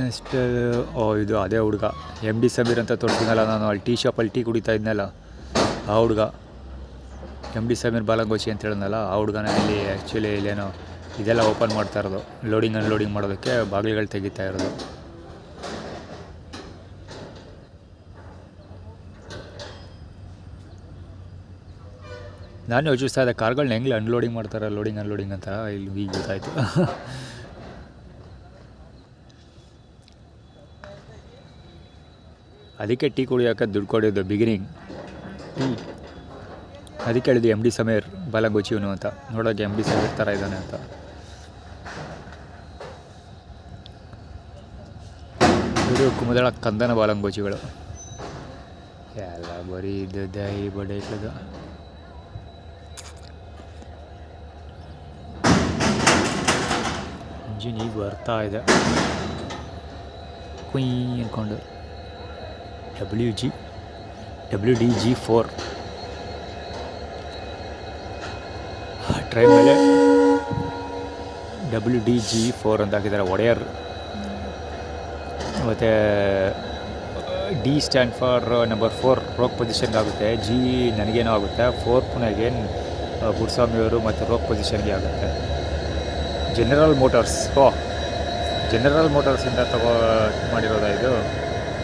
ಅಷ್ಟು. ಇದು ಅದೇ ಹುಡುಗ MD ಸಮೀರ್ ಅಂತ ತೋರಿಸಿದ್ನಲ್ಲ ನಾನು, ಅಲ್ಲಿ ಟೀ ಶಾಪಲ್ಲಿ ಟೀ ಕುಡಿತಾ ಇದ್ನಲ್ಲ, ಆ ಹುಡುಗ MD ಸಮೀರ್ ಬಾಲಂಗೋಚಿ ಅಂತ ಹೇಳಿದ್ನಲ್ಲ, ಆ ಹುಡುಗನ ಇಲ್ಲಿ ಆ್ಯಕ್ಚುಲಿ ಇಲ್ಲೇನೋ ಇದೆಲ್ಲ ಓಪನ್ ಮಾಡ್ತಾ ಇರೋದು, ಅನ್ಲೋಡಿಂಗ್ ಮಾಡೋದಕ್ಕೆ ಬಾಗಿಲುಗಳು ತೆಗಿತಾ ಇರೋದು. ನಾನು ಯೋಚಿಸ್ತಾ ಇದ್ದೆ ಕಾರ್ಗಳನ್ನ ಹೆಂಗೆ ಅನ್ಲೋಡಿಂಗ್ ಮಾಡ್ತಾರೆ, ಅನ್ಲೋಡಿಂಗ್ ಅಂತ. ಇಲ್ಲಿ ಈಗ ಗೊತ್ತಾಯಿತು. ಅದಕ್ಕೆ ಟೀ ಕುಡಿಯೋಕೆ ದುಡ್ಡು ಕೊಡೋದು ಬಿಗಿನಿಂಗ್ ಟೀ. ಅದಕ್ಕೆ ಹೇಳಿದ್ದು MD ಸಮೀರ್ ಬಾಲಂಗೋಚಿ ಇವನು ಅಂತ, ನೋಡೋಕ್ಕೆ MD ಸಮೀರ್ ಥರ ಇದ್ದಾನೆ ಅಂತ. ಇದು ಕುಮುದಳ ಕಂದನ ಬಾಲಂಗೋಚಿಗಳು ಎಲ್ಲ ಬರೀ ಇದ್ದದ್ದೇ ಈ ಬಡೆ ಇಟ್ಟದು. ಇಂಜಿನ್ ಈಗ ಬರ್ತಾ ಇದೆ ಕುಯ್ ಅಂದ್ಕೊಂಡು. WDG4 ಟ್ರೈನ್ ಮೇಲೆ WDG4 ಅಂತ ಹಾಕಿದ್ದಾರೆ, ಒಡೆಯರ್. ಮತ್ತು D ಸ್ಟ್ಯಾಂಡ್ ಫಾರ್ ನಂಬರ್ 4 ರೋಕ್ ಪೊಸಿಷನ್ಗೆ ಆಗುತ್ತೆ, G ನನಗೇನೋ ಆಗುತ್ತೆ, 4 ಪುನಃ ಪುಟ್ಟಸ್ವಾಮಿಯವರು ಮತ್ತು ರೋಕ್ ಪೊಸಿಷನ್ಗೆ ಆಗುತ್ತೆ. ಜನರಲ್ ಮೋಟರ್ಸಿಂದ ಮಾಡಿರೋದ ಇದು.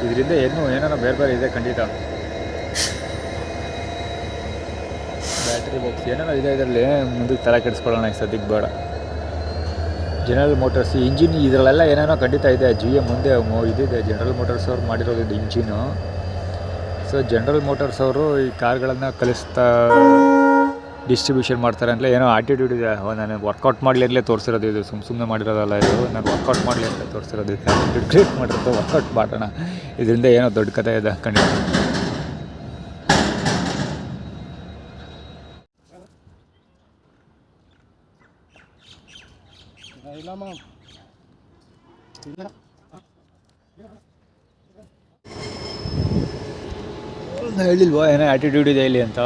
ಇದರಿಂದ ಏನೋ ಬೇರೆ ಇದೆ ಖಂಡಿತ. ಬ್ಯಾಟ್ರಿ ಬಾಕ್ಸ್ ಏನೇನೋ ಇದೆ ಇದರಲ್ಲಿ, ಮುಂದಕ್ಕೆ ತಲೆ ಕೆಡಿಸ್ಕೊಳ್ಳೋಣ ಸದ್ಯಕ್ಕೆ ಬೇಡ. ಜನರಲ್ ಮೋಟರ್ಸ್ ಇಂಜಿನ್ ಇದರಲ್ಲೆಲ್ಲ ಏನೇನೋ ಖಂಡಿತ ಇದೆ. GM ಮುಂದೆ ಇದಿದೆ, ಜನರಲ್ ಮೋಟರ್ಸ್ ಅವ್ರು ಮಾಡಿರೋದು ಇಂಜಿನು. ಸೊ ಜನರಲ್ ಮೋಟರ್ಸ್ ಅವರು ಈ ಕಾರ್ಗಳನ್ನು ಡಿಸ್ಟ್ರಿಬ್ಯೂಷನ್ ಮಾಡ್ತಾರೆ ಅಂತ ಏನೋ ಆ್ಯಟಿಟ್ಯೂಡ್ ಇದೆ. ನಾನು ವರ್ಕೌಟ್ ಮಾಡಲಿರಲೇ ತೋರಿಸಿರೋದು ಇದು, ಸುಮ್ಮನೆ ಮಾಡಿರೋದಲ್ಲ ಇದು. ನಾನು ವರ್ಕೌಟ್ ಮಾಡಲಿ ಅಂತ ತೋರಿಸಿರೋದು ಇದು, ಆ್ಯಟಿಟ್ಯೂಡ್ ಕ್ರಿಯೇಟ್ ಮಾಡಿರೋದು. ವರ್ಕೌಟ್ ಮಾಡೋಣ, ಇದರಿಂದ ಏನೋ ದೊಡ್ಡ ಕಥೆ ಇದೆ ಖಂಡಿತ. ಹೇಳಿಲ್ವಾ ಏನೋ ಆ್ಯಟಿಟ್ಯೂಡ್ ಇದೆ ಇಲ್ಲಿ ಅಂತ?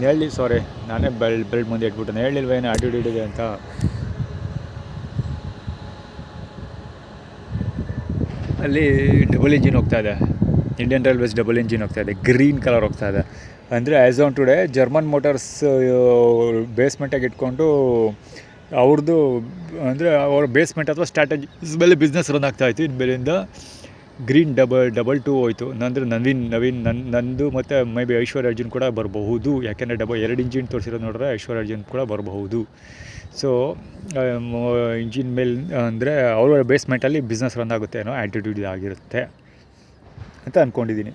ಹೇಳಿ, ಸಾರಿ ನಾನೇ ಬೆಲ್ಟ್ ಮುಂದೆ ಇಟ್ಬಿಟ್ಟು ಹೇಳಿಲ್ವ ಏನೋ ಆ್ಯಟಿಟ್ಯೂಡ್ ಇದೆ ಅಂತ. ಅಲ್ಲಿ ಡಬಲ್ ಇಂಜಿನ್ ಹೋಗ್ತಾ ಇದೆ, ಇಂಡಿಯನ್ ರೈಲ್ವೇಸ್ ಡಬಲ್ ಇಂಜಿನ್ ಹೋಗ್ತಾ ಇದೆ, ಗ್ರೀನ್ ಕಲರ್ ಹೋಗ್ತಾ ಇದೆ. ಅಂದರೆ as on today German motors ಬೇಸ್ಮೆಂಟಾಗಿ ಇಟ್ಕೊಂಡು ಅವ್ರದ್ದು ಅಂದರೆ ಅವ್ರ ಬೇಸ್ಮೆಂಟ್ ಅಥವಾ ಸ್ಟ್ರಾಟಜೀಸ್ ಮೇಲೆ ಬಿಸ್ನೆಸ್ ರನ್ ಆಗ್ತಾಯಿತ್ತು. ಇನ್ನು ಮೇಲಿಂದ ಗ್ರೀನ್ 2 ಹೋಯ್ತು. ನಂದು ನವೀನ್ ನಂದು ಮತ್ತು ಮೇ ಬಿ ಐಶ್ವರ್ಯ ಅರ್ಜುನ್ ಕೂಡ ಬರಬಹುದು. ಯಾಕೆಂದರೆ 2 ಇಂಜಿನ್ ತೋರಿಸಿರೋದು ನೋಡಿದ್ರೆ ಐಶ್ವರ್ಯ ಅರ್ಜುನ್ ಕೂಡ ಬರಬಹುದು. ಸೊ ಇಂಜಿನ್ ಮೇಲೆ ಅಂದರೆ ಅವರ ಬೇಸ್ಮೆಂಟಲ್ಲಿ ಬಿಸ್ನೆಸ್ ರನ್ ಆಗುತ್ತೆ ಅನ್ನೋ ಆ್ಯಟಿಟ್ಯೂಡ್ ಆಗಿರುತ್ತೆ ಅಂತ ಅಂದ್ಕೊಂಡಿದ್ದೀನಿ.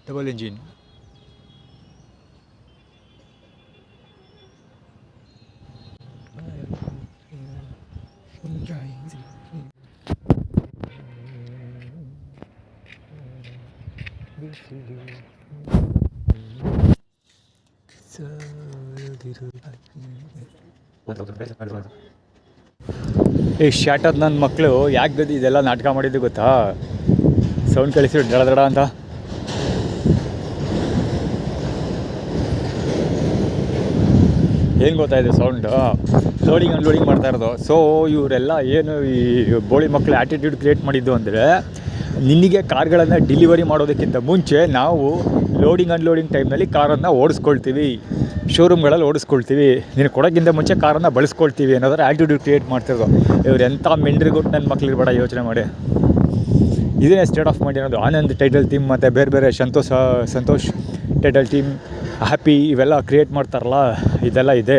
ಡಬಲ್ ಇಂಜಿನ್ ಈ ಶಾಟದ್ ನನ್ನ ಮಕ್ಕಳು ಯಾಕೆ ಗದಿ ಇದೆಲ್ಲ ನಾಟಕ ಮಾಡಿದ್ದು ಗೊತ್ತಾ? ಸೌಂಡ್ ಕಳಿಸಿ ದಡ ಅಂತ. ಏನು ಗೊತ್ತಾಯಿದೆ ಸೌಂಡು? ಲೋಡಿಂಗ್ ಅನ್ಲೋಡಿಂಗ್ ಮಾಡ್ತಾ ಇರೋದು. ಸೊ ಇವರೆಲ್ಲ ಏನು ಈ ಬೋಳಿ ಮಕ್ಕಳು ಆ್ಯಟಿಟ್ಯೂಡ್ ಕ್ರಿಯೇಟ್ ಮಾಡಿದ್ದು ಅಂದರೆ, ನಿನಗೆ ಕಾರ್ಗಳನ್ನು ಡೆಲಿವರಿ ಮಾಡೋದಕ್ಕಿಂತ ಮುಂಚೆ ನಾವು ಲೋಡಿಂಗ್ ಅನ್ಲೋಡಿಂಗ್ ಟೈಮ್ನಲ್ಲಿ ಕಾರನ್ನು ಓಡಿಸ್ಕೊಳ್ತೀವಿ, ಶೋರೂಮ್ಗಳಲ್ಲಿ ಓಡಿಸ್ಕೊಳ್ತೀವಿ, ನೀನು ಕೊಡೋಕ್ಕಿಂತ ಮುಂಚೆ ಕಾರನ್ನು ಬಳಸ್ಕೊಳ್ತೀವಿ ಅನ್ನೋದರ ಆ್ಯಟಿಟ್ಯೂಡ್ ಕ್ರಿಯೇಟ್ ಮಾಡ್ತಿರೋದು. ಇವ್ರು ಎಂಥ ಮೆಂಡ್ರಿಗೊಟ್ಟು ನನ್ನ ಮಕ್ಳು ಇರಬೇಡ, ಯೋಚನೆ ಮಾಡಿ. ಇದೇ ಸ್ಟೇಟ್ ಆಫ್ ಮೈಂಡ್ ಅನ್ನೋದು. ಆನಂದ್ ಟೈಟಲ್ ಥೀಮ್ ಮತ್ತು ಬೇರೆ ಸಂತೋಷ್ ಟೈಟಲ್ ಥೀಮ್, ಹ್ಯಾಪಿ, ಇವೆಲ್ಲ ಕ್ರಿಯೇಟ್ ಮಾಡ್ತಾರಲ್ಲ, ಇದೆಲ್ಲ ಇದೇ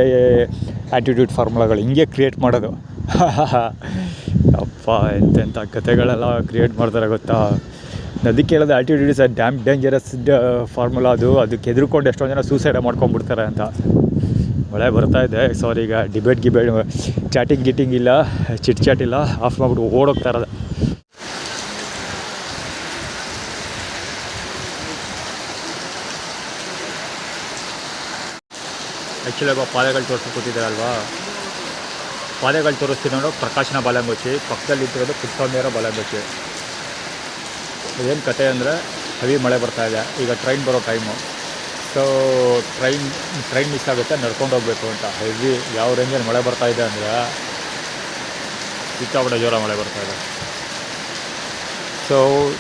ಆ್ಯಟಿಟ್ಯೂಡ್ ಫಾರ್ಮುಲಾಗಳು ಹಿಂಗೆ ಕ್ರಿಯೇಟ್ ಮಾಡೋದು. ಅಪ್ಪ ಎಂತೆಂಥ ಕತೆಗಳೆಲ್ಲ ಕ್ರಿಯೇಟ್ ಮಾಡ್ತಾರೆ ಗೊತ್ತಾ? ಅದಕ್ಕೆ ಹೇಳೋದು attitude is a dam dangerous formula. ಅದಕ್ಕೆ ಹೆದರ್ಕೊಂಡು ಎಷ್ಟೊಂದು ಜನ ಸೂಸೈಡ್ ಮಾಡ್ಕೊಂಡ್ಬಿಡ್ತಾರೆ ಅಂತ. ಮಳೆ ಬರ್ತಾಯಿದೆ. ಸಾರಿ, ಈಗ ಡಿಬೇಟ್ ಚಾಟಿಂಗ್ ಇಲ್ಲ, ಚಿಟ್ ಇಲ್ಲ, ಆಫ್ ಮಾಡಿಬಿಟ್ಟು ಓಡೋಗ್ತಾ ಇರೋದು. ಆ್ಯಕ್ಚುಲಿ ಒಬ್ಬ ಪಾದಗಳು ತೋರಿಸಿ ಕೂತಿದ್ದಾರಲ್ವಾ, ಪಾದಗಳು ತೋರಿಸ್ತೀನಿ ನೋಡು. ಪ್ರಕಾಶನ ಬಾಲಂಗೋಚಿ ಪಕ್ಕದಲ್ಲಿ ಇಟ್ಟಿರೋದು ಪುಟ್ಟಮೇರ ಬಾಲಂಗೋಚಿ. ಏನು ಕತೆ ಅಂದರೆ, ಹೆವಿ ಮಳೆ ಬರ್ತಾಯಿದೆ, ಈಗ ಟ್ರೈನ್ ಬರೋ ಟೈಮು. ಸೊ ಟ್ರೈನ್ ಮಿಸ್ ಆಗುತ್ತೆ, ನಡ್ಕೊಂಡು ಹೋಗಬೇಕು ಅಂತ. ಹೆವಿ ಯಾವ ರೇಂಜಲ್ಲಿ ಮಳೆ ಬರ್ತಾಯಿದೆ ಅಂದರೆ, ಸಿಕ್ಕಾಪಟ್ಟೆ ಜೋರ ಮಳೆ ಬರ್ತಾಯಿದೆ. ಸೊ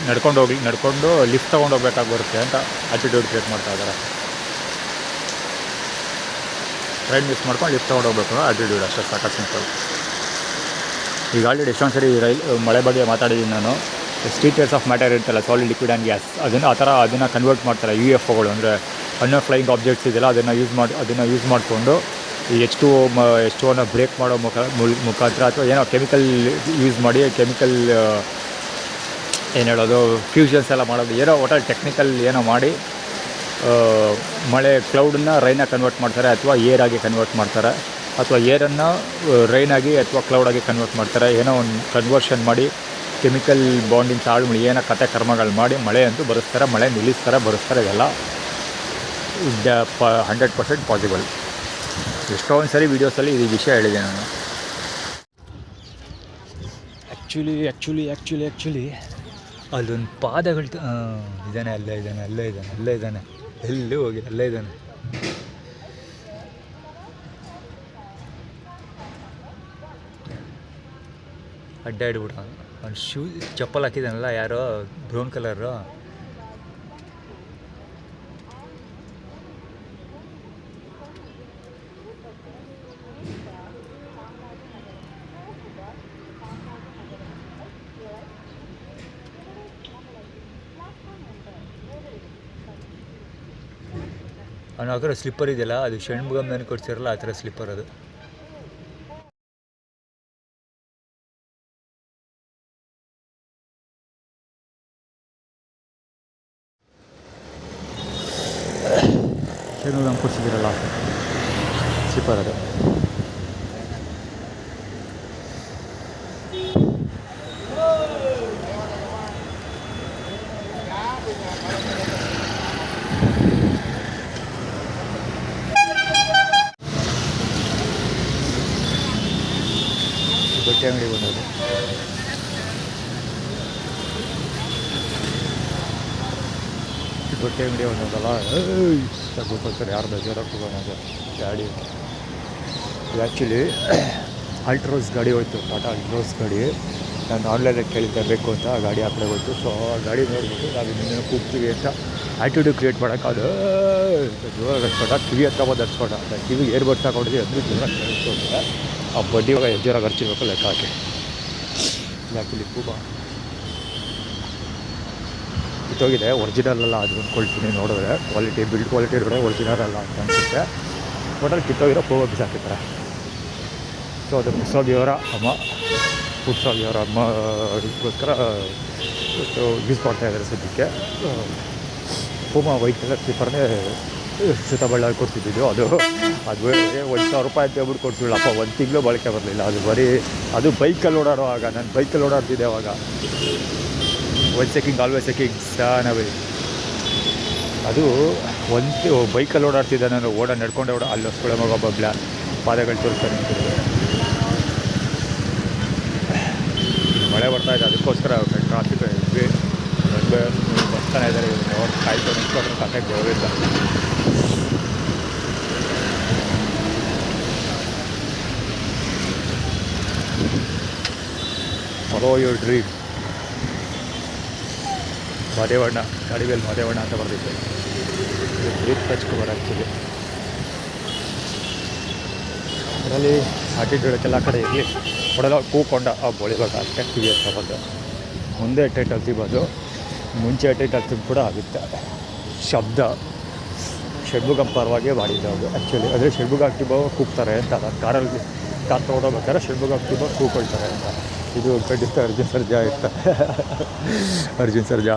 ನಡ್ಕೊಂಡು ಲಿಫ್ಟ್ ತೊಗೊಂಡು ಹೋಗ್ಬೇಕಾಗಿ ಬರುತ್ತೆ ಅಂತ ಆ್ಯಟಿಟ್ಯೂಡ್ ಕ್ರಿಯೇಟ್ ಮಾಡ್ತಾಯಿದ್ದಾರೆ. ಟ್ರೈನ್ ಮಿಸ್ ಮಾಡ್ಕೊಂಡು ಲಿಫ್ಟ್ ತೊಗೊಂಡು ಹೋಗ್ಬೇಕು ಅನ್ನೋ ಆ್ಯಟಿಟ್ಯೂಡ್, ಅಷ್ಟೇ, ಸಾಕು, ಸಿಂಪಲ್. ಈಗ ಆಲ್ರೆಡಿ ಎಷ್ಟೊಂದು ಸರಿ ಮಳೆ ಬಗ್ಗೆ ಮಾತಾಡಿದ್ದೀನಿ ನಾನು. ಸ್ಟ್ರೀಟ್ ರೇಟ್ಸ್ ಆಫ್ ಮ್ಯಾಟರ್ ಇರ್ತಲ್ಲ, ಸಾಲಿಡ್, ಲಿಕ್ವಿಡ್ ಆ್ಯಂಡ್ ಗ್ಯಾಸ್, ಅದನ್ನು ಕನ್ವರ್ಟ್ ಮಾಡ್ತಾರೆ. UFOಗಳು ಅಂದರೆ ಅನ್ನೋ ಫ್ಲೈಯಿಂಗ್ ಆಬ್ಜೆಕ್ಟ್ಸ್ ಇದೆಯಲ್ಲ, ಅದನ್ನು ಯೂಸ್ ಮಾಡಿಕೊಂಡು ಈ H2O ಬ್ರೇಕ್ ಮಾಡೋ ಮುಖಾಂತರ ಅಥವಾ ಏನೋ ಕೆಮಿಕಲ್ ಯೂಸ್ ಮಾಡಿ, ಕೆಮಿಕಲ್ ಏನು ಹೇಳೋದು, ಫ್ಯೂಷನ್ಸ್ ಎಲ್ಲ ಮಾಡೋದು, ಏನೋ ಒಟ್ಟಲ್ಲಿ ಟೆಕ್ನಿಕಲ್ ಏನೋ ಮಾಡಿ ಮಳೆ ಕ್ಲೌಡನ್ನು ರೈನಾಗಿ ಕನ್ವರ್ಟ್ ಮಾಡ್ತಾರೆ, ಅಥವಾ ಏರಾಗಿ ಕನ್ವರ್ಟ್ ಮಾಡ್ತಾರೆ, ಅಥವಾ ಏರನ್ನು ರೈನಾಗಿ ಅಥವಾ ಕ್ಲೌಡಾಗಿ ಕನ್ವರ್ಟ್ ಮಾಡ್ತಾರೆ. ಏನೋ ಒಂದು ಕನ್ವರ್ಷನ್ ಮಾಡಿ ಕೆಮಿಕಲ್ ಬಾಂಡಿಂಗ್ ಹಾಳು ಮಾಡಿ ಏನೋ ಕತೆ ಕರ್ಮಗಳು ಮಾಡಿ ಮಳೆ ಅಂತೂ ಬರೆಸ್ತಾರೆ, ಮಳೆ ನಿಲ್ಲಿಸ್ತಾರೆ, ಬರೆಸ್ತಾರೆ. ಇದೆಲ್ಲ 100% ಪಾಸಿಬಲ್. ಎಷ್ಟೊಂದು ಸರಿ ವೀಡಿಯೋಸಲ್ಲಿ ಈ ವಿಷಯ ಹೇಳಿದೆ ನಾನು. ಆ್ಯಕ್ಚುಲಿ ಅಲ್ಲೊಂದು ಪಾದಗಳು ಇದ್ದಾನೆ, ಅಲ್ಲೇ ಇದ್ದಾನೆ, ಎಲ್ಲೂ ಹೋಗಿ ಅಲ್ಲೇ ಇದ್ದಾನೆ. ಅಡ್ಡ ಇಡ್ಬಿಟ್ಟ. ಅವ್ನು ಚಪ್ಪಲ್ ಹಾಕಿದ್ದಾನಲ್ಲ ಯಾರೋ, ಬ್ರೌನ್ ಕಲರು. ಅವನು ಹಾಕಿರೋ ಸ್ಲಿಪ್ಪರ್ ಇದೆಯಲ್ಲ, ಅದು ಷಣ್ಮುಗಮ್ಮನ ಕೊಡ್ಸಿರಲ್ಲ, ಆ ಥರ ಸ್ಲಿಪ್ಪರ್ ಅದು. ಷಣ್ಮುಗಮ್ಮ ಕೊಡ್ಸಿದಿರಲ್ಲ ಸ್ಲಿಪ್ಪರ್ ಅದು. ಬಟ್ಟೆ ಅಂಗಡಿ ಬಂದದ್ದು. ಬಟ್ಟೆ ಅಂಗಡಿ ಬಂದದಲ್ಲ, ಗೊತ್ತಾಗ್ತಾರೆ ಯಾರು ಬೇಜಾರಾಗಿ ಹೋಗೋಣ ಗಾಡಿ. ಆ್ಯಕ್ಚುಲಿ ಅಲ್ಟ್ರೋಸ್ ಗಾಡಿ ಹೋಯ್ತು, ಟಾಟಾ ಅಲ್ಟ್ರೋಸ್ ಗಾಡಿ. ನಾನು ಆನ್ಲೈನಲ್ಲಿ ಕೇಳಿದ್ದೆ ಬೇಕು ಅಂತ, ಆ ಗಾಡಿ ಆ ಕಡೆ ಹೋಯ್ತು. ಸೊ ಆ ಗಾಡಿ ನೋಡ್ಬಿಟ್ಟು ನಾವು ಇನ್ನೇನು ಕೂಗ್ತೀವಿ ಅಂತ ಆ್ಯಟಿಟ್ಯೂಡ್ ಕ್ರಿಯೇಟ್ ಮಾಡೋಕ್ಕಾದ ಜೋರಾಗಿ ಹಚ್ಕೊಂಡ ಕಿವಿ ಹತ್ರ ಬಂದು ಹಚ್ಕೊಂಡ ಕಿವಿಗೆ ಏರ್ ಬರ್ತಾ ಕೊಟ್ಟಿದ್ದೆ ಅಂದರೂ ಜೋರಾಗಿ ಕೇಳಿಸ್ಕೊಂಡ್ರೆ ಆ ಬಡ್ಡಿ ಇವಾಗ ಎಷ್ಟು ಜೋರಾಗಿ ಹಚ್ಚಿರ್ಬೇಕು ಲೆಕ್ಕ ಹಾಕಿ ಯಾಕಿಲ್ಲಿ ಕೂಬ ಕಿತ್ತೋಗಿದೆ. ಒರಿಜಿನಲ್ ಅಲ್ಲ ಅದು ಅಂದ್ಕೊಳ್ತೀನಿ ನೋಡಿದ್ರೆ ಕ್ವಾಲಿಟಿ ಬಿಲ್ಡ್ ಕ್ವಾಲಿಟಿ ನೋಡಿದ್ರೆ ಒರಿಜಿನಲ್ ಅಲ್ಲ ಅಂತ ಅನಿಸುತ್ತೆ. ಒಟ್ಟಲ್ಲಿ ಕಿತ್ತೋಗಿರೋ ಕೂಬ ಬಿಸಾಕಿರ್ತಾರೆ. ಸೊ ಅದು ಮುಸ್ಸಾಬಿಯವರ ಅಮ್ಮ ಪುಟ್ಸಾಬಿಯವರ ಅಮ್ಮ ಇದಕ್ಕೋಸ್ಕರ ಯೂಸ್ ಮಾಡ್ತಾಯಿದ್ದಾರೆ ಸದ್ಯಕ್ಕೆ. ಪೂಮಾ ವೈಟ್ ಕಲರ್ ಸ್ಲೀಪರ್ನೇ ಬಳ್ಳಾರಿ ಕೊಡ್ತಿದ್ದಿದ್ದು. ಅದು 1,000 ರೂಪಾಯಿ ಅಂತ ಹೇಳ್ಬಿಟ್ಟು ಕೊಡ್ತಿಲ್ಲಪ್ಪ. 1 ತಿಂಗಳು ಬಳಕೆ ಬರಲಿಲ್ಲ. ಅದು ಬರೀ ಅದು ಬೈಕಲ್ಲಿ ಓಡಾಡೋ ಆಗ ನಾನು ಬೈಕಲ್ಲಿ ಓಡಾಡ್ತಿದ್ದೆ ಅವಾಗ. ಒನ್ ಚೆಕಿಂಗ್ ಆಲ್ವೇಸ್ ಚೆಕಿಂಗ್ ಸಾನವೇ ಅದು ಬೈಕಲ್ಲಿ ಓಡಾಡ್ತಿದ್ದೆ ನಾನು. ನಡ್ಕೊಂಡೆ ಅಲ್ಲಿ ಹೊಸ್ಕೊಳೆ ಮಗ ಒಬ್ಬ ಪಾದಗಳು ತೋರಿಸ್ತಾನೆ ನಿಂತಿದ್ದೆ. ಮಳೆ ಬರ್ತಾಯಿದೆ ಅದಕ್ಕೋಸ್ಕರ ಟ್ರಾಫಿಕ್ ಇದ್ವಿ ಬರ್ತಾನೆ ಇದ್ದಾರೆ. ಅವ್ರು ಕಾಯ್ಕೊಂಡು ನಿಂತ್ಕೊಂಡ್ರೆ ಸಾಕಾಗಿ ಹೋಗಿಲ್ಲ. Follow your dream. ಮಾದೇವಣ್ಣ ಗಾಡಿಬೇಲ್ ಮಾದೇವಣ್ಣ ಅಂತ ಬರ್ದಿತ್ತು. ಬ್ರೀತ್ ಹಚ್ಕೊಬಾರ ಆಗ್ತದೆ. ಅದರಲ್ಲಿ ಆಟಿಟ್ಯೂಡಕ್ಕೆಲ್ಲ ಕಡೆ ಇರಲಿ ಹೊಡೆದ ಕೂಕೊಂಡ ಆ ಬಳಿವಾಗ ಅಷ್ಟೇ ಕಿವಿ ಅಂತ ಬಂದು ಮುಂದೆ ಟೈಟ್ ಹಲ್ತಿಬೋದು. ಮುಂಚೆ ಟೈಟ್ ಹಲ್ತಿದ್ದು ಕೂಡ ಆಗುತ್ತೆ. ಶಬ್ದ ಷಡ್ಬುಗ ಪರವಾಗಿ ಮಾಡಿದ್ದು ಅದು ಆ್ಯಕ್ಚುಲಿ. ಆದರೆ ಷಡ್ಬುಗ ಆಗ್ತಿಬೋ ಕೂಗ್ತಾರೆ ಅಂತ ಕಾರ್ ತೊಗೊಂಡೋಗ್ಬೇಕಾದ್ರೆ ಷಡ್ಬುಗ ಆಗ್ತಿಬೋ ಕೂಗ್ಕೊಳ್ತಾರೆ ಅಂತ. ಇದು ಖಂಡಿತ ಅರ್ಜುನ್ ಸರ್ಜಾ ಇರ್ತಾರೆ. ಅರ್ಜುನ್ ಸರ್ಜಾ